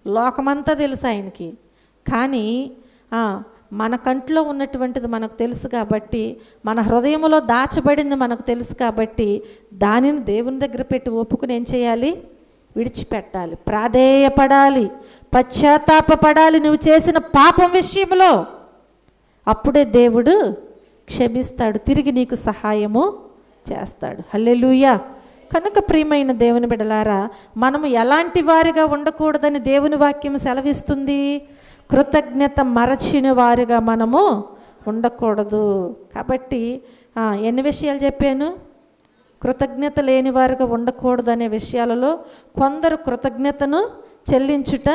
లోకమంతా తెలుసు ఆయనకి. కానీ మన కంట్లో ఉన్నటువంటిది మనకు తెలుసు కాబట్టి, మన హృదయంలో దాచబడింది మనకు తెలుసు కాబట్టి, దానిని దేవుని దగ్గర పెట్టి ఒప్పుకుని ఏం చేయాలి? విడిచిపెట్టాలి, ప్రాధేయపడాలి, పశ్చాత్తాపపడాలి నువ్వు చేసిన పాపం విషయంలో. అప్పుడే దేవుడు క్షమిస్తాడు, తిరిగి నీకు సహాయము చేస్తాడు. హల్లెలూయా. కనుక ప్రియమైన దేవుని బిడ్డలారా, మనము ఎలాంటి వారిగా ఉండకూడదని దేవుని వాక్యం సెలవిస్తుంది? కృతజ్ఞత మరచిన వారిగా మనము ఉండకూడదు. కాబట్టి ఎన్ని విషయాలు చెప్పాను? కృతజ్ఞత లేని వారిగా ఉండకూడదు అనే విషయాలలో కొందరు కృతజ్ఞతను చెల్లించుట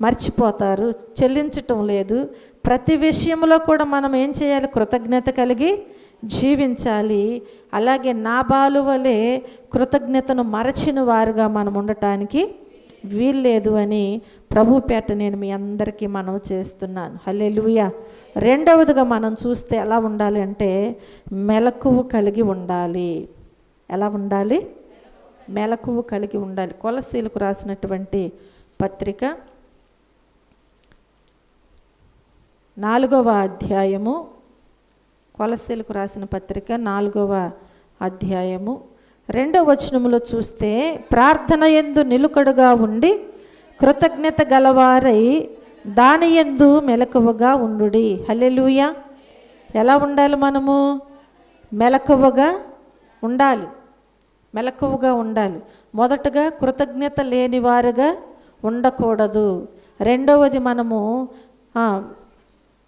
మర్చిపోతారు, చెల్లించటం లేదు. ప్రతి విషయంలో కూడా మనం ఏం చేయాలి? కృతజ్ఞత కలిగి జీవించాలి. అలాగే నాబాలు వలె కృతజ్ఞతను మరచిన వారుగా మనం ఉండటానికి వీల్లేదు అని ప్రభు పేట నేను మీ అందరికీ మనవి చేస్తున్నాను. హల్లెలూయా. రెండవదిగా మనం చూస్తే ఎలా ఉండాలి అంటే మెలకువ కలిగి ఉండాలి. ఎలా ఉండాలి? మెలకువ కలిగి ఉండాలి. కొలస్సీలకు రాసినటువంటి పత్రిక 4వ అధ్యాయము, కొలస్సీలకు రాసిన పత్రిక 4వ అధ్యాయము 2వ వచనములో చూస్తే, ప్రార్థన యందు నిలుకడగా ఉండి కృతజ్ఞత గలవారై దాని యందు మెలకువగా ఉండుడి. హల్లెలూయా. ఎలా ఉండాలి? మనము మెలకువగా ఉండాలి. మెలకువగా ఉండాలి. మొదటగా కృతజ్ఞత లేనివారుగా ఉండకూడదు. రెండవది మనము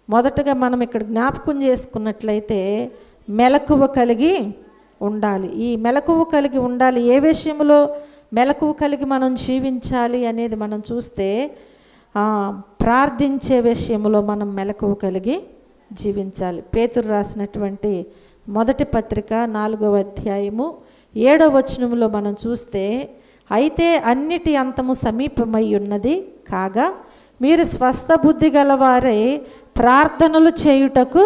మొదటగా మనం ఇక్కడ జ్ఞాపకం చేసుకున్నట్లయితే మెలకువ కలిగి ఉండాలి. ఈ మెలకువ కలిగి ఉండాలి. ఏ విషయంలో మెలకువ కలిగి మనం జీవించాలి అనేది మనం చూస్తే ప్రార్థించే విషయంలో మనం మెలకువ కలిగి జీవించాలి. పేతురు రాసినటువంటి మొదటి పత్రిక 4వ అధ్యాయము 7వ వచనంలో మనం చూస్తే, అయితే అన్నిటి అంతము సమీపమై ఉన్నది కాగా మీరు స్వస్థ బుద్ధి గలవారై ప్రార్థనలు చేయుటకు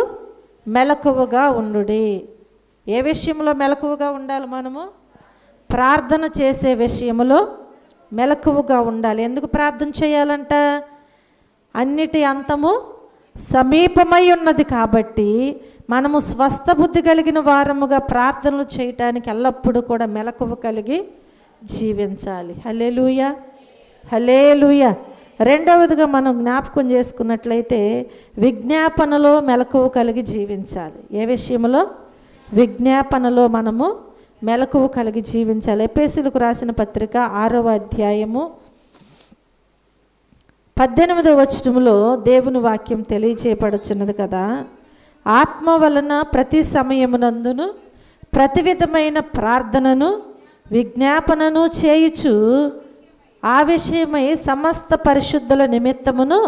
మెలకువగా ఉండుడి. ఏ విషయంలో మెలకువగా ఉండాలి? మనము ప్రార్థన చేసే విషయంలో మెలకువగా ఉండాలి. ఎందుకు ప్రార్థన చేయాలంట? అన్నిటి అంతము సమీపమై ఉన్నది కాబట్టి మనము స్వస్థ బుద్ధి కలిగిన వారముగా ప్రార్థనలు చేయటానికి ఎల్లప్పుడూ కూడా మెలకువ కలిగి జీవించాలి. హల్లెలూయా. హల్లెలూయా. రెండవదిగా మనం జ్ఞాపకం చేసుకున్నట్లయితే విజ్ఞాపనలో మెలకువ కలిగి జీవించాలి. ఏ విషయంలో? విజ్ఞాపనలో మనము మెలకువ కలిగి జీవించాలి. ఎఫెసీయులకు రాసిన పత్రిక 6వ అధ్యాయము 18వ వచనములో దేవుని వాక్యం తెలియచేయబడుచున్నది కదా, ఆత్మ వలన ప్రతి సమయమునందును ప్రతి విధమైన ప్రార్థనను విజ్ఞాపనను చేయుచు ఆ విషయమై సమస్త పరిశుద్ధుల నిమిత్తమును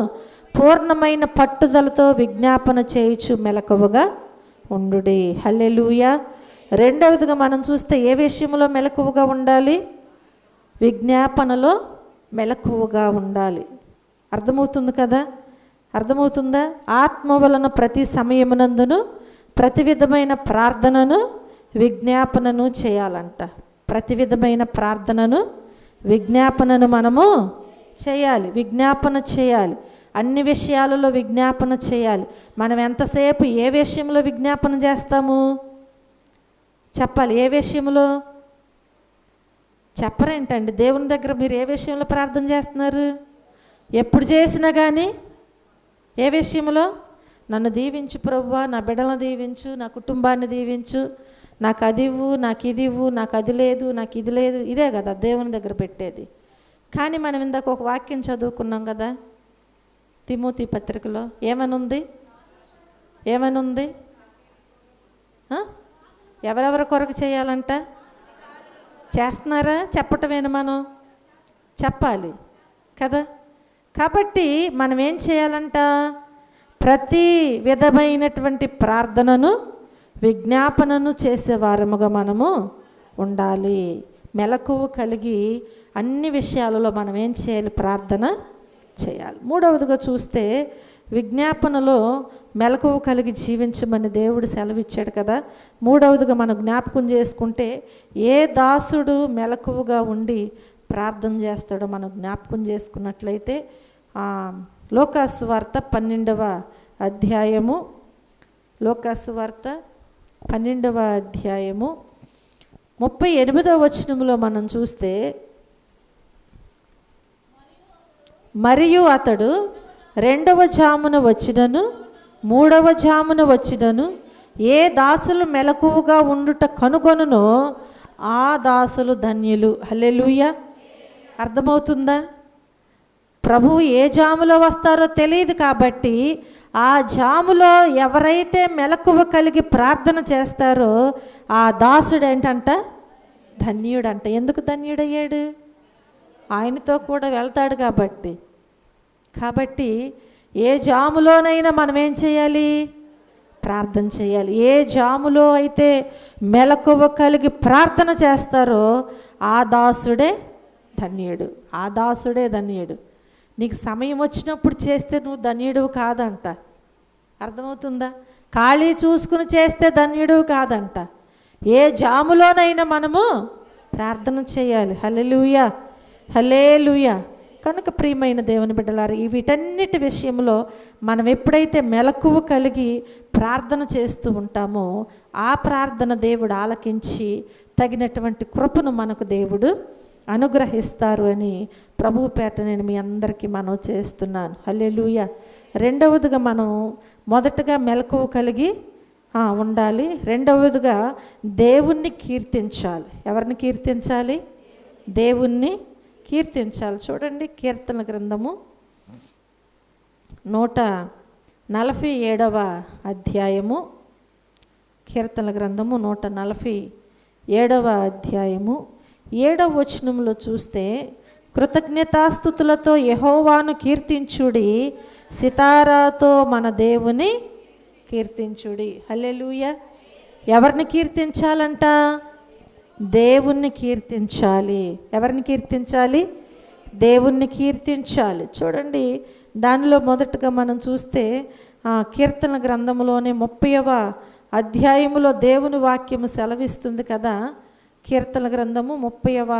పూర్ణమైన పట్టుదలతో విజ్ఞాపన చేయుచు మెలకువగా ఉండుడి. హల్లెలూయా. రెండవదిగా మనం చూస్తే ఏ విషయంలో మెలకువగా ఉండాలి? విజ్ఞాపనలో మెలకువగా ఉండాలి. అర్థమవుతుంది కదా? అర్థమవుతుందా? ఆత్మ వలన ప్రతి సమయమునందును ప్రతి విధమైన ప్రార్థనను విజ్ఞాపనను చేయాలంట. ప్రతి విధమైన ప్రార్థనను విజ్ఞాపనను మనము చేయాలి. విజ్ఞాపన చేయాలి. అన్ని విషయాలలో విజ్ఞాపన చేయాలి. మనం ఎంతసేపు ఏ విషయంలో విజ్ఞాపన చేస్తాము? చెప్పాలి. ఏ విషయంలో? చెప్పరేంటండి? దేవుని దగ్గర మీరు ఏ విషయంలో ప్రార్థన చేస్తున్నారు? ఎప్పుడు చేసినా కానీ ఏ విషయంలో? నన్ను దీవించు ప్రభువా, నా బిడ్డలను దీవించు, నా కుటుంబాన్ని దీవించు, నాకు అది ఇవ్వు, నాకు ఇది ఇవ్వు, నాకు అది లేదు, నాకు ఇది లేదు. ఇదే కదా దేవుని దగ్గర పెట్టేది. కానీ మనం ఇందాక ఒక వాక్యం చదువుకున్నాం కదా తిమోతి పత్రికలో. ఏమనుంది? ఏమనుంది? ఎవరెవరి కొరకు చేయాలంట? చేస్తున్నారా? చెప్పటమేనా? మనం చెప్పాలి కదా. కాబట్టి మనం ఏం చేయాలంట? ప్రతి విధమైనటువంటి ప్రార్థనను విజ్ఞాపనను చేసేవారముగా మనము ఉండాలి. మెలకువ కలిగి అన్ని విషయాలలో మనం ఏం చేయాలి? ప్రార్థన చేయాలి. మూడవదిగా చూస్తే విజ్ఞాపనలో మెలకువ కలిగి జీవించమని దేవుడు సెలవిచ్చాడు కదా. మూడవదిగా మనం జ్ఞాపకం చేసుకుంటే ఏ దాసుడు మెలకువగా ఉండి ప్రార్థన చేస్తాడో మనం జ్ఞాపకం చేసుకున్నట్లయితే లోకాసు వార్త 12వ అధ్యాయము, లోకాసు వార్త 12వ అధ్యాయము 38వ వచనంలో మనం చూస్తే, మరియు అతడు 2వ జామున వచ్చినను 3వ జామున వచ్చినను ఏ దాసులు మెలకువగా ఉండుట కనుగొనునో ఆ దాసులు ధన్యులు. హల్లెలూయా. అర్థమవుతుందా? ప్రభువు ఏ జాములో వస్తారో తెలియదు కాబట్టి ఆ జాములో ఎవరైతే మెలకువ కలిగి ప్రార్థన చేస్తారో ఆ దాసుడు ఏంటంట? ధన్యుడంట. ఎందుకు ధన్యుడయ్యాడు? ఆయనతో కూడా వెళ్తాడు కాబట్టి. కాబట్టి ఏ జాములోనైనా మనం ఏం చేయాలి? ప్రార్థన చేయాలి. ఏ జాములో అయితే మెలకువ కలిగి ప్రార్థన చేస్తారో ఆ దాసుడే ధన్యుడు, ఆ దాసుడే ధన్యుడు. నీకు సమయం వచ్చినప్పుడు చేస్తే నువ్వు ధన్యుడు కాదంట. అర్థమవుతుందా? ఖాళీ చూసుకుని చేస్తే ధన్యుడు కాదంట. ఏ జాములోనైనా మనము ప్రార్థన చేయాలి. హల్లెలూయా, హల్లెలూయా. కనుక ప్రియమైన దేవుని బిడ్డలారా, వీటన్నిటి విషయంలో మనం ఎప్పుడైతే మెలకువ కలిగి ప్రార్థన చేస్తూ ఉంటామో ఆ ప్రార్థన దేవుడు ఆలకించి తగినటువంటి కృపను మనకు దేవుడు అనుగ్రహిస్తారు అని ప్రభువు పేట నేను మీ అందరికీ మనవి చేస్తున్నాను. హల్లెలూయా. రెండవదిగా మనం మొదటగా మెలకువ కలిగి ఉండాలి. రెండవదిగా దేవుణ్ణి కీర్తించాలి. ఎవరిని కీర్తించాలి? దేవుణ్ణి కీర్తించాలి. చూడండి, కీర్తన గ్రంథము 147వ అధ్యాయము, కీర్తన గ్రంథము 147వ అధ్యాయము 7వ వచనంలో చూస్తే, కృతజ్ఞతాస్తుతులతో యెహోవాను కీర్తించుడి, సితారాతో మన దేవుని కీర్తించుడి. హల్లెలూయా. ఎవరిని కీర్తించాలంట? దేవుణ్ణి కీర్తించాలి. ఎవరిని కీర్తించాలి? దేవుణ్ణి కీర్తించాలి. చూడండి, దానిలో మొదటగా మనం చూస్తే కీర్తన గ్రంథంలోనే 30వ అధ్యాయములో దేవుని వాక్యము సెలవిస్తుంది కదా. కీర్తన గ్రంథము 30వ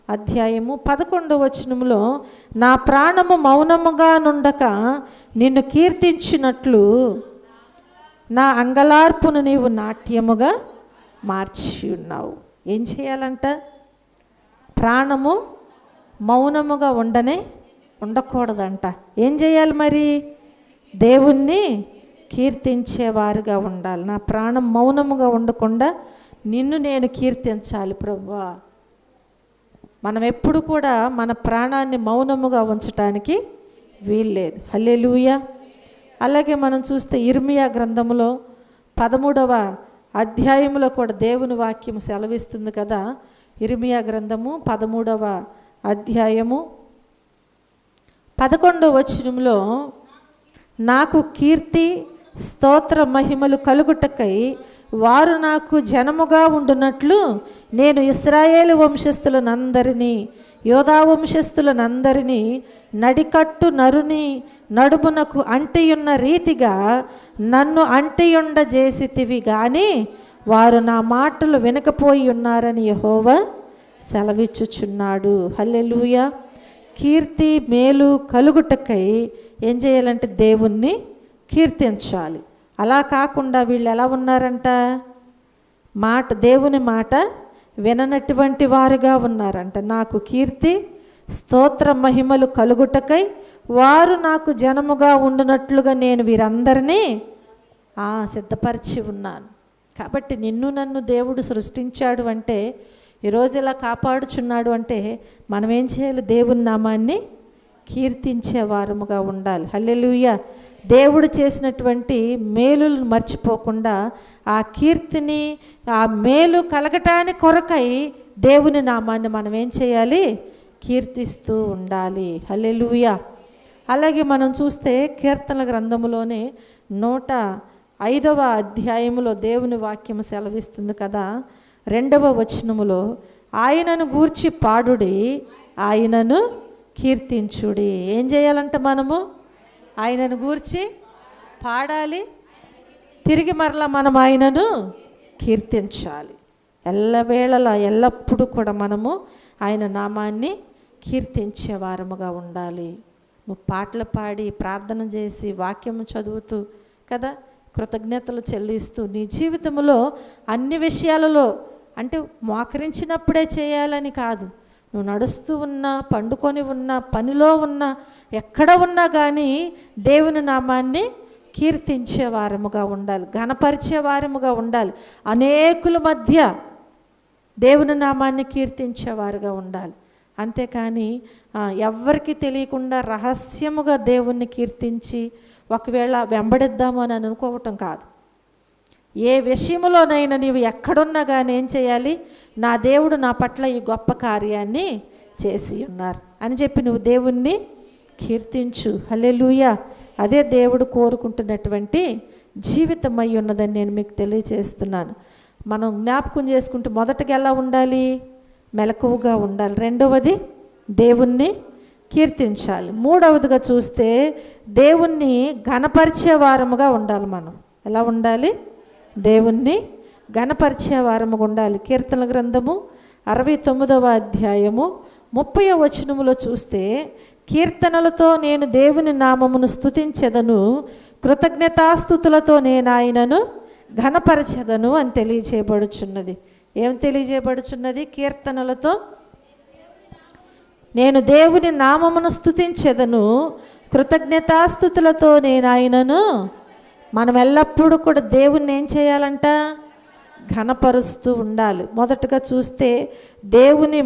అధ్యాయము 11వ వచనములో, నా ప్రాణము మౌనముగా నుండక నిన్ను కీర్తించినట్లు నా అంగలార్పును నీవు నాట్యముగా మార్చి ఉన్నావు. ఏం చేయాలంట? ప్రాణము మౌనముగా ఉండకూడదంట. ఏం చేయాలి మరి? దేవుణ్ణి కీర్తించేవారుగా ఉండాలి. నా ప్రాణం మౌనముగా ఉండకుండా నిన్ను నేను కీర్తించాలి ప్రభువా. మనం ఎప్పుడు కూడా మన ప్రాణాన్ని మౌనముగా ఉంచటానికి వీల్లేదు. హల్లెలూయా. అలాగే మనం చూస్తే ఇర్మియా గ్రంథములో 13వ అధ్యాయంలో కూడా దేవుని వాక్యం సెలవిస్తుంది కదా. ఇర్మియా గ్రంథము 13వ అధ్యాయము 11వ వచనంలో, నాకు కీర్తి స్తోత్ర మహిమలు కలుగుటకై వారు నాకు జనముగా ఉండునట్లు నేను ఇశ్రాయేలు వంశస్థులనందరినీ యోధా వంశస్థులనందరినీ నడికట్టు నరుని నడుమునకు అంటియున్న రీతిగా నన్ను అంటియుండ చేసితివి గాని వారు నా మాటలు వినకపోయి ఉన్నారని యెహోవా సెలవిచ్చుచున్నాడు. హల్లెలూయా. కీర్తి మేలు కలుగుటకై ఏం చేయాలంటే దేవుణ్ణి కీర్తించాలి. అలా కాకుండా వీళ్ళు ఎలా ఉన్నారంట? దేవుని మాట విననటువంటి వారుగా ఉన్నారంట. నాకు కీర్తి స్తోత్ర మహిమలు కలుగుటకై వారు నాకు జనముగా ఉండునట్లుగా నేను వీరందరినీ సిద్ధపరిచి ఉన్నాను. కాబట్టి నిన్ను నన్ను దేవుడు సృష్టించాడు అంటే, ఈరోజు ఇలా కాపాడుచున్నాడు అంటే మనం ఏం చేయాలి? దేవుని నామాన్ని కీర్తించే వారముగా ఉండాలి. హల్లెలూయా. దేవుడు చేసినటువంటి మేలులను మర్చిపోకుండా ఆ కీర్తిని, ఆ మేలు కలగటానికి కొరకై దేవుని నామాన్ని మనం ఏం చేయాలి? కీర్తిస్తూ ఉండాలి. హల్లెలూయా. అలాగే మనం చూస్తే కీర్తన గ్రంథములోనే 105వ అధ్యాయములో దేవుని వాక్యము సెలవిస్తుంది కదా. 2వ వచనములో, ఆయనను గూర్చి పాడుడి, ఆయనను కీర్తించుడి. ఏం చేయాలంట? మనము ఆయనను గూర్చి పాడాలి, తిరిగి మరలా మనం ఆయనను కీర్తించాలి. ఎల్లవేళలా ఎల్లప్పుడూ కూడా మనము ఆయన నామాన్ని కీర్తించే వారముగా ఉండాలి. నువ్వు పాటలు పాడి ప్రార్థన చేసి వాక్యము చదువుతూ కదా కృతజ్ఞతలు చెల్లిస్తూ నీ జీవితంలో అన్ని విషయాలలో, అంటే మోకరించినప్పుడే చేయాలని కాదు, నువ్వు నడుస్తూ ఉన్నా, పండుకొని ఉన్నా, పనిలో ఉన్నా, ఎక్కడ ఉన్నా కానీ దేవుని నామాన్ని కీర్తించే వారముగా ఉండాలి, ఘనపరిచే వారముగా ఉండాలి. అనేకుల మధ్య దేవుని నామాన్ని కీర్తించేవారుగా ఉండాలి. అంతేకాని ఎవ్వరికి తెలియకుండా రహస్యముగా దేవుణ్ణి కీర్తించి ఒకవేళ వెంబడిద్దాము అని అనుకోవటం కాదు. ఏ విషయంలోనైనా నీవు ఎక్కడున్నా కానీ ఏం చేయాలి? నా దేవుడు నా పట్ల ఈ గొప్ప కార్యాన్ని చేసి ఉన్నారు అని చెప్పి నువ్వు దేవుణ్ణి కీర్తించు. హల్లెలూయా. అదే దేవుడు కోరుకుంటున్నటువంటి జీవితం అయి ఉన్నదని నేను మీకు తెలియజేస్తున్నాను. మనం జ్ఞాపకం చేసుకుంటూ మొదటగా ఎలా ఉండాలి? మెలకువగా ఉండాలి. రెండవది దేవుణ్ణి కీర్తించాలి. మూడవదిగా చూస్తే దేవుణ్ణి ఘనపరిచే వారముగా ఉండాలి. మనం ఎలా ఉండాలి? దేవుణ్ణి ఘనపరిచే వారముగా ఉండాలి. కీర్తన గ్రంథము 69వ అధ్యాయము 30వ వచనములో చూస్తే, కీర్తనలతో నేను దేవుని నామమును స్తుతించెదను, కృతజ్ఞతాస్తుతులతో నేను ఆయనను ఘనపరచెదను అని తెలియజేయబడుచున్నది. ఏం తెలియజేయబడుచున్నది? కీర్తనలతో నేను దేవుని నామమును స్తుతించెదను, కృతజ్ఞతాస్తుతులతో నేను ఆయనను. మనం ఎల్లప్పుడూ కూడా దేవుణ్ణి ఏం చేయాలంట? ఘనపరుస్తూ ఉండాలి. మొదటగా చూస్తే దేవుని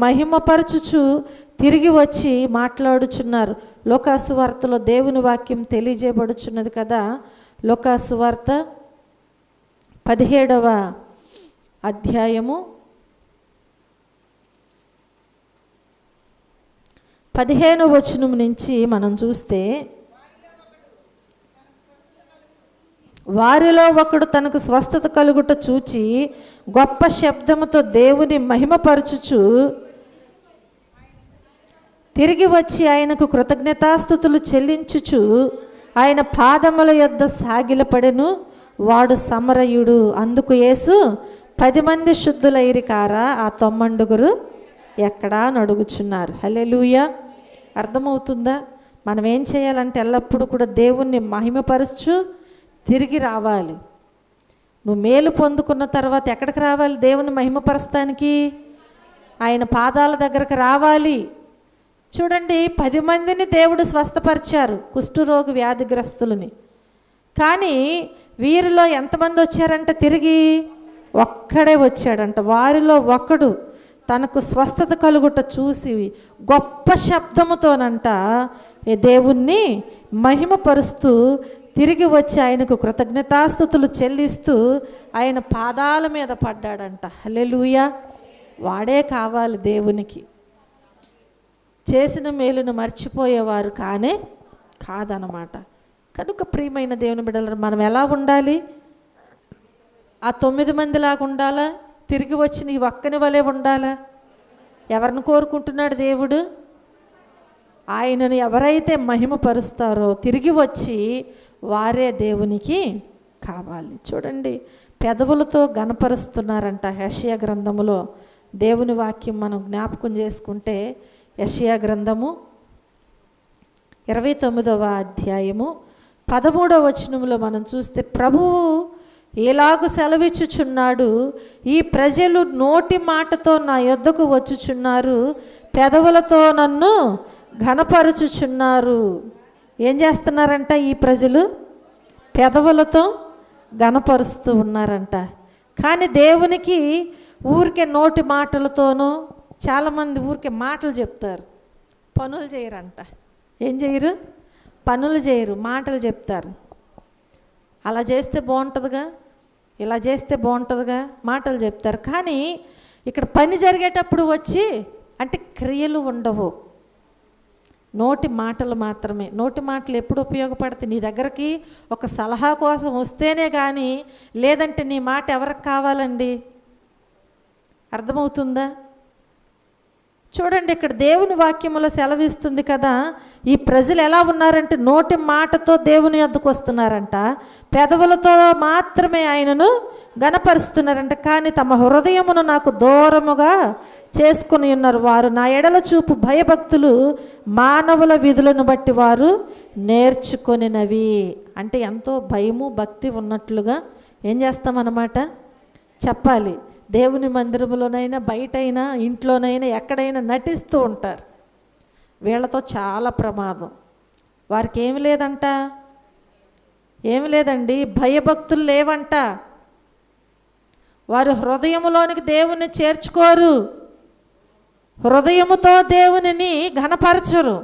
మహిమపరచుచు తిరిగి వచ్చి మాట్లాడుచున్నారు. లోకాసు వార్తలో దేవుని వాక్యం తెలియజేయబడుచున్నది కదా. లోకాసు వార్త 17వ అధ్యాయము 15వ వచనం నుంచి మనం చూస్తే, వారిలో ఒకడు తనకు స్వస్థత కలుగుట చూచి గొప్ప శబ్దముతో దేవుని మహిమపరచుచు తిరిగి వచ్చి ఆయనకు కృతజ్ఞతాస్తుతులు చెల్లించుచు ఆయన పాదముల యొద్ద సాగిలపడెను. వాడు సమరయుడు. అందుకు యేసు 10 మంది శుద్ధులైరి కారా, ఆ 90 ఎక్కడా అని అడుగుచున్నారు. హల్లెలూయా. అర్థమవుతుందా? మనం ఏం చేయాలంటే ఎల్లప్పుడూ కూడా దేవుణ్ణి మహిమపరచు తిరిగి రావాలి. నువ్వు మేలు పొందుకున్న తర్వాత ఎక్కడికి రావాలి? దేవుని మహిమపరచడానికి ఆయన పాదాల దగ్గరకు రావాలి. చూడండి, 10 మందిని దేవుడు స్వస్థపరిచారు, కుష్ఠరోగి వ్యాధిగ్రస్తులని. కానీ వీరిలో ఎంతమంది వచ్చారంట? తిరిగి ఒక్కడే వచ్చాడంట. వారిలో ఒకడు తనకు స్వస్థత కలుగుట చూసి గొప్ప శబ్దముతోనంట దేవుణ్ణి మహిమపరుస్తూ తిరిగి వచ్చి ఆయనకు కృతజ్ఞతాస్తుతులు చెల్లిస్తూ ఆయన పాదాల మీద పడ్డాడంట. హల్లెలూయా. వాడే కావాలి దేవునికి. చేసిన మేలును మర్చిపోయేవారు కాదనమాట. కనుక ప్రియమైన దేవుని బిడ్డలారా, మనం ఎలా ఉండాలి? ఆ 9 మందిలాగా ఉండాలా? తిరిగి వచ్చి నీ ఒక్కని వలె ఉండాలా? ఎవరిని కోరుకుంటున్నాడు దేవుడు? ఆయనను ఎవరైతే మహిమపరుస్తారో తిరిగి వచ్చి వారే దేవునికి కావాలి. చూడండి, పెదవులతో గణపరుస్తున్నారంట. యెషయా గ్రంథములో దేవుని వాక్యం మనం జ్ఞాపకం చేసుకుంటే, యెషయా గ్రంథము 29వ అధ్యాయము 13వ వచనములో మనం చూస్తే, ప్రభువు ఎలాగు సెలవిచ్చుచున్నాడు, ఈ ప్రజలు నోటి మాటతో నా యొద్దకు వచ్చుచున్నారు, పెదవులతో నన్ను ఘనపరుచుచున్నారు. ఏం చేస్తున్నారంట? ఈ ప్రజలు పెదవులతో ఘనపరుస్తూ ఉన్నారంట. కానీ దేవునికి ఊరికే నోటి మాటలతోనూ, చాలామంది ఊరికే మాటలు చెప్తారు, పనులు చేయరంట. ఏం చేయరు? పనులు చేయరు, మాటలు చెప్తారు. అలా చేస్తే బాగుంటుందిగా, ఇలా చేస్తే బాగుంటుందిగా, మాటలు చెప్తారు. కానీ ఇక్కడ పని జరిగేటప్పుడు వచ్చి అంటే క్రియలు ఉండవు, నోటి మాటలు మాత్రమే. నోటి మాటలు ఎప్పుడు ఉపయోగపడతాయి? నీ దగ్గరికి ఒక సలహా కోసం వస్తేనే కానీ, లేదంటే నీ మాట ఎవరికి కావాలండి? అర్థమవుతుందా? చూడండి, ఇక్కడ దేవుని వాక్యములో సెలవిస్తుంది కదా, ఈ ప్రజలు ఎలా ఉన్నారంటే నోటి మాటతో దేవుని వద్దకు వస్తున్నారంట, పెదవులతో మాత్రమే ఆయనను గణపరుస్తున్నారంట. కానీ తమ హృదయమును నాకు దూరముగా చేసుకుని ఉన్నారు. వారు నా ఎడల చూపు భయభక్తులు మానవుల విధులను బట్టి వారు నేర్చుకొనినవి. అంటే ఎంతో భయము భక్తి ఉన్నట్లుగా ఏం చేస్తామన్నమాట? చెప్పాలి. దేవుని మందిరంలోనైనా, బయటైనా, ఇంట్లోనైనా, ఎక్కడైనా నటిస్తూ ఉంటారు. వీళ్ళతో చాలా ప్రమాదం. వారికి ఏమి లేదంట, ఏమి లేదండి, భయభక్తులు లేవంట. వారు హృదయములోనికి దేవుని చేర్చుకోరు, హృదయముతో దేవునిని ఘనపరచరు.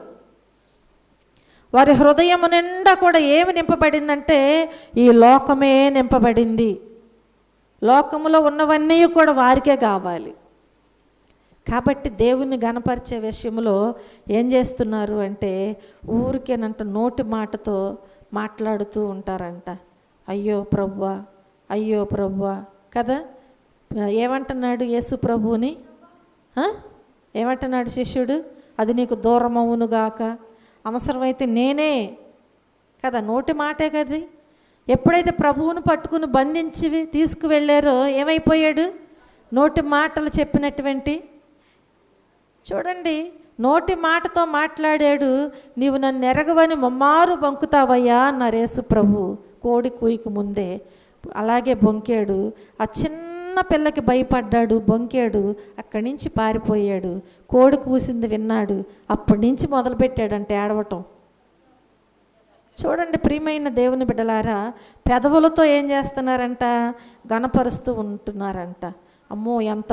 వారి హృదయము నిండా కూడా ఏమి నింపబడిందంటే ఈ లోకమే నింపబడింది. లోకములో ఉన్నవన్నీ కూడా వారికే కావాలి. కాబట్టి దేవుని ఘనపరిచే విషయంలో ఏం చేస్తున్నారు అంటే ఊరికేనంట నోటి మాటతో మాట్లాడుతూ ఉంటారంట. అయ్యో ప్రభువా, అయ్యో ప్రభువా కదా. ఏమంటున్నాడు యేసు ప్రభువుని? ఏమంటున్నాడు శిష్యుడు? అది నీకు దూరమవునుగాక, అవసరమైతే నేనే కదా, నోటి మాటే కది. ఎప్పుడైతే ప్రభువును పట్టుకుని బంధించి తీసుకువెళ్ళారో ఏమైపోయాడు? నోటి మాటలు చెప్పినటువంటి, చూడండి, నోటి మాటతో మాట్లాడాడు. నీవు నన్ను ఎరగవని ముమ్మారు బొంకుతావయ్యా అన్నారు యేసు ప్రభు. కోడి కూయికి ముందే అలాగే బొంకాడు. ఆ చిన్న పిల్లకి భయపడ్డాడు, బొంకాడు, అక్కడి నుంచి పారిపోయాడు. కోడి కూసింది విన్నాడు, అప్పటి నుంచి మొదలుపెట్టాడంటే ఏడవటం. చూడండి ప్రియమైన దేవుని బిడ్డలారా, పెదవులతో ఏం చేస్తున్నారంట? గణపరుస్తూ ఉంటున్నారంట. అమ్మో ఎంత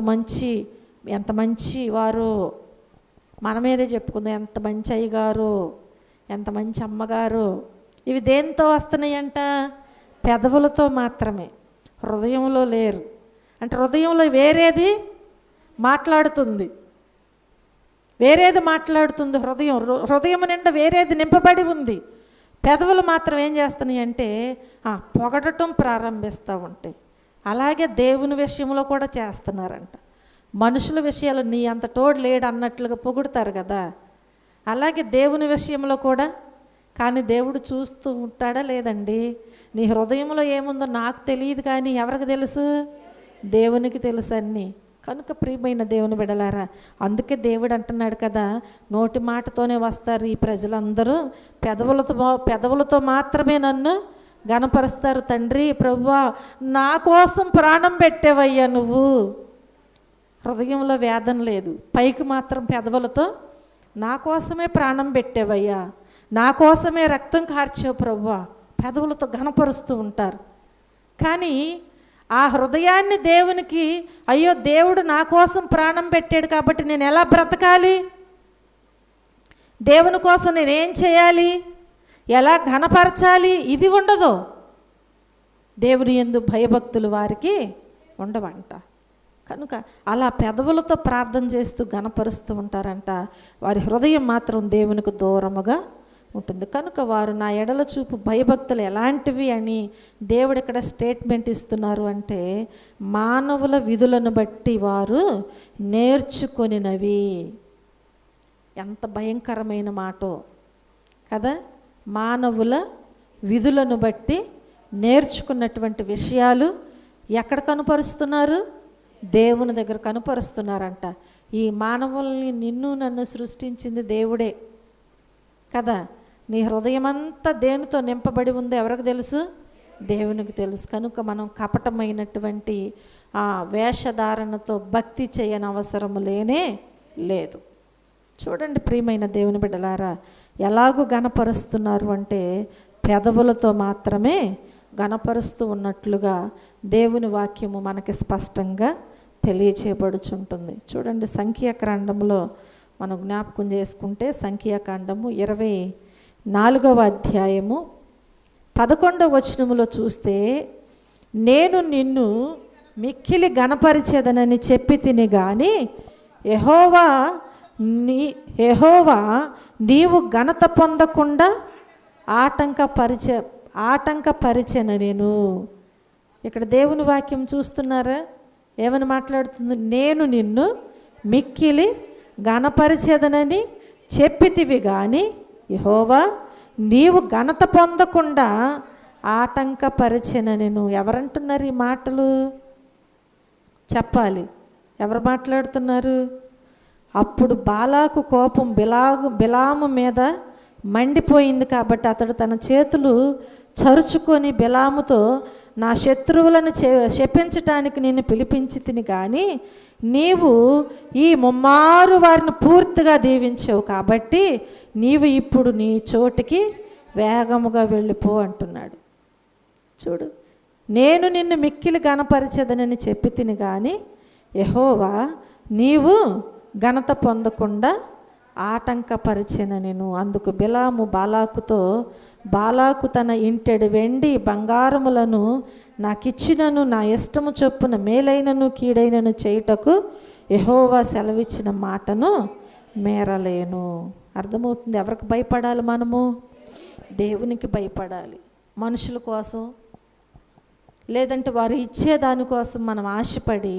మంచి వారు, మన మీదే చెప్పుకుందాం, ఎంత మంచి అయ్యగారు, ఎంత మంచి అమ్మగారు. ఇవి దేంతో వస్తున్నాయంట? పెదవులతో మాత్రమే, హృదయంలో లేరు. అంటే హృదయంలో వేరేది మాట్లాడుతుంది, హృదయం నిండా వేరేది నింపబడి ఉంది. పెదవులు మాత్రం ఏం చేస్తున్నాయి అంటే పొగడటం ప్రారంభిస్తూ ఉంటాయి. అలాగే దేవుని విషయంలో కూడా చేస్తున్నారంట. మనుషుల విషయాలు నీ అంత తోడు లేడు అన్నట్లుగా పొగుడుతారు కదా, అలాగే దేవుని విషయంలో కూడా. కానీ దేవుడు చూస్తూ ఉంటాడా? లేదండి. నీ హృదయంలో ఏముందో నాకు తెలియదు, కానీ ఎవరికి తెలుసు? దేవునికి తెలుసు అన్నీ. కనుక ప్రియమైన దేవుని బిడలారా, అందుకే దేవుడు అంటున్నాడు కదా, నోటి మాటతోనే వస్తారు ఈ ప్రజలందరూ, పెదవులతో మాత్రమే నన్ను గణపరుస్తారు. తండ్రి, ప్రభువా, నా కోసం ప్రాణం పెట్టేవయ్యా నువ్వు. హృదయంలో వేదన లేదు, పైకి మాత్రం పెదవులతో నా కోసమే ప్రాణం పెట్టేవయ్యా, నా కోసమే రక్తం కార్చావు ప్రభువా, పెదవులతో గణపరుస్తూ ఉంటారు. కానీ ఆ హృదయాన్ని దేవునికి, అయ్యో దేవుడు నా కోసం ప్రాణం పెట్టాడు కాబట్టి నేను ఎలా బ్రతకాలి, దేవుని కోసం నేనేం చేయాలి, ఎలా ఘనపరచాలి, ఇది ఉండదు. దేవుని యందు భయభక్తులు వారికి ఉండవంట. కనుక అలా పెదవులతో ప్రార్థన చేస్తూ ఘనపరుస్తూ ఉంటారంట. వారి హృదయం మాత్రం దేవునికి దూరముగా ఉంటుంది. కనుక వారు నా ఎడల చూపు భయభక్తులు ఎలాంటివి అని దేవుడు ఇక్కడ స్టేట్మెంట్ ఇస్తున్నారు అంటే, మానవుల విధులను బట్టి వారు నేర్చుకొనినవి. ఎంత భయంకరమైన మాటో కదా. మానవుల విధులను బట్టి నేర్చుకున్నటువంటి విషయాలు ఎక్కడ కనుపరుస్తున్నారు? దేవుని దగ్గర కనుపరుస్తున్నారంట. ఈ మానవుల్ని, నిన్ను నన్ను సృష్టించింది దేవుడే కదా. నీ హృదయం అంతా దేనితో నింపబడి ఉందో ఎవరికి తెలుసు? దేవునికి తెలుసు. కనుక మనం కపటమైనటువంటి ఆ వేషధారణతో భక్తి చేయని అవసరం లేనే లేదు. చూడండి ప్రియమైన దేవుని బిడ్డలారా, ఎలాగూ గణపరుస్తున్నారు అంటే పెదవులతో మాత్రమే గణపరుస్తూ ఉన్నట్లుగా దేవుని వాక్యము మనకి స్పష్టంగా తెలియచేయబడుచుంటుంది. చూడండి, సంఖ్యాకాండంలో మనం జ్ఞాపకం చేసుకుంటే, సంఖ్యాకాండము 24వ అధ్యాయము 11వ వచనములో చూస్తే, నేను నిన్ను మిక్కిలి గణపరిచేదనని చెప్పి తిని గాని యెహోవా నీవు ఘనత పొందకుండా ఆటంకపరిచెన నేను. ఇక్కడ దేవుని వాక్యం చూస్తున్నారా? ఏమని మాట్లాడుతుంది? నేను నిన్ను మిక్కిలి ఘనపరిచేదనని చెప్పితివి కానీ యెహోవా నీవు ఘనత పొందకుండా ఆటంకపరిచెన నేను. ఎవరంటున్నారు ఈ మాటలు? చెప్పాలి, ఎవరు మాట్లాడుతున్నారు? అప్పుడు బాలాకు కోపం బిలాము మీద మండిపోయింది కాబట్టి అతడు తన చేతులు చరుచుకొని బిలాముతో, నా శత్రువులను శపించటానికి నేను పిలిపించి తిని కానీ నీవు ఈ ముమ్మారు వారిని పూర్తిగా దీవించావు కాబట్టి నీవు ఇప్పుడు నీ చోటికి వేగముగా వెళ్ళిపో అంటున్నాడు. చూడు, నేను నిన్ను మిక్కిలి ఘనపరిచెదనని చెప్పి తిని కానీ యెహోవా నీవు ఘనత పొందకుండా ఆటంకపరిచిన నేను. అందుకు బిలాము బాలాకు తన ఇంటెడు వెండి బంగారములను నాకిచ్చినను నా ఇష్టము చొప్పున మేలైనను కీడైనను చేయుటకు యెహోవా సెలవిచ్చిన మాటను మేరలేను. అర్థమవుతుంది? ఎవరికి భయపడాలి మనము? దేవునికి భయపడాలి. మనుషుల కోసం లేదంటే వారు ఇచ్చే దానికోసం మనం ఆశపడి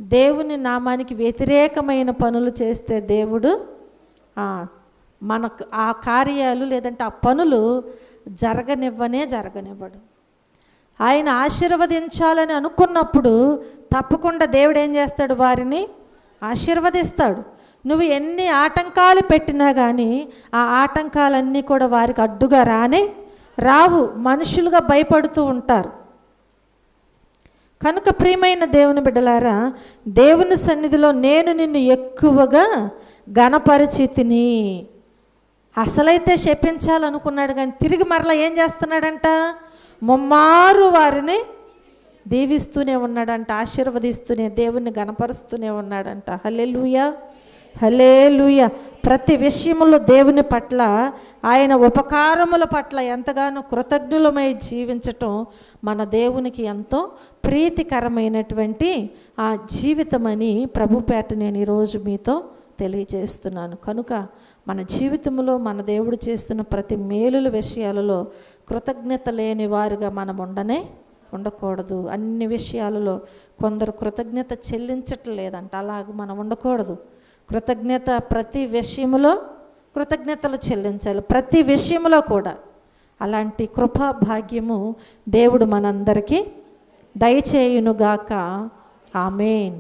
దేవుని నామానికి వ్యతిరేకమైన పనులు చేస్తే దేవుడు మనకు ఆ కార్యాలు లేదంటే ఆ పనులు జరగనివ్వడు. ఆయన ఆశీర్వదించాలని అనుకున్నప్పుడు తప్పకుండా దేవుడు ఏం చేస్తాడు? వారిని ఆశీర్వదిస్తాడు. నువ్వు ఎన్ని ఆటంకాలు పెట్టినా కానీ ఆ ఆటంకాలన్నీ కూడా వారికి అడ్డుగా రావు. మనుషులుగా భయపడుతూ ఉంటారు. కనుక ప్రియమైన దేవుని బిడ్డలారా, దేవుని సన్నిధిలో నేను నిన్ను ఎక్కువగా ఘనపరిచితిని. అసలైతే శపించాలనుకున్నాడు కానీ తిరిగి మరలా ఏం చేస్తున్నాడంట? ముమ్మారు వారిని దీవిస్తూనే ఉన్నాడంట, ఆశీర్వదిస్తూనే, దేవుణ్ణి ఘనపరుస్తూనే ఉన్నాడంట. హల్లెలూయా, హల్లెలూయా. ప్రతి విషయములో దేవుని పట్ల, ఆయన ఉపకారముల పట్ల ఎంతగానో కృతజ్ఞులమై జీవించటం మన దేవునికి ఎంతో ప్రీతికరమైనటువంటి ఆ జీవితమని ప్రభుపేట నేను ఈరోజు మీతో తెలియజేస్తున్నాను. కనుక మన జీవితంలో మన దేవుడు చేస్తున్న ప్రతి మేలుల విషయాలలో కృతజ్ఞత లేని వారుగా మనం ఉండకూడదు. అన్ని విషయాలలో కొందరు కృతజ్ఞత చెల్లించట్లేదంట, అలాగ మనం ఉండకూడదు. కృతజ్ఞత ప్రతి విషయంలో కృతజ్ఞతలు చెల్లించాలి, ప్రతి విషయంలో కూడా. అలాంటి కృపా భాగ్యము దేవుడు మనందరికీ దయచేయునుగాక. ఆమేన్.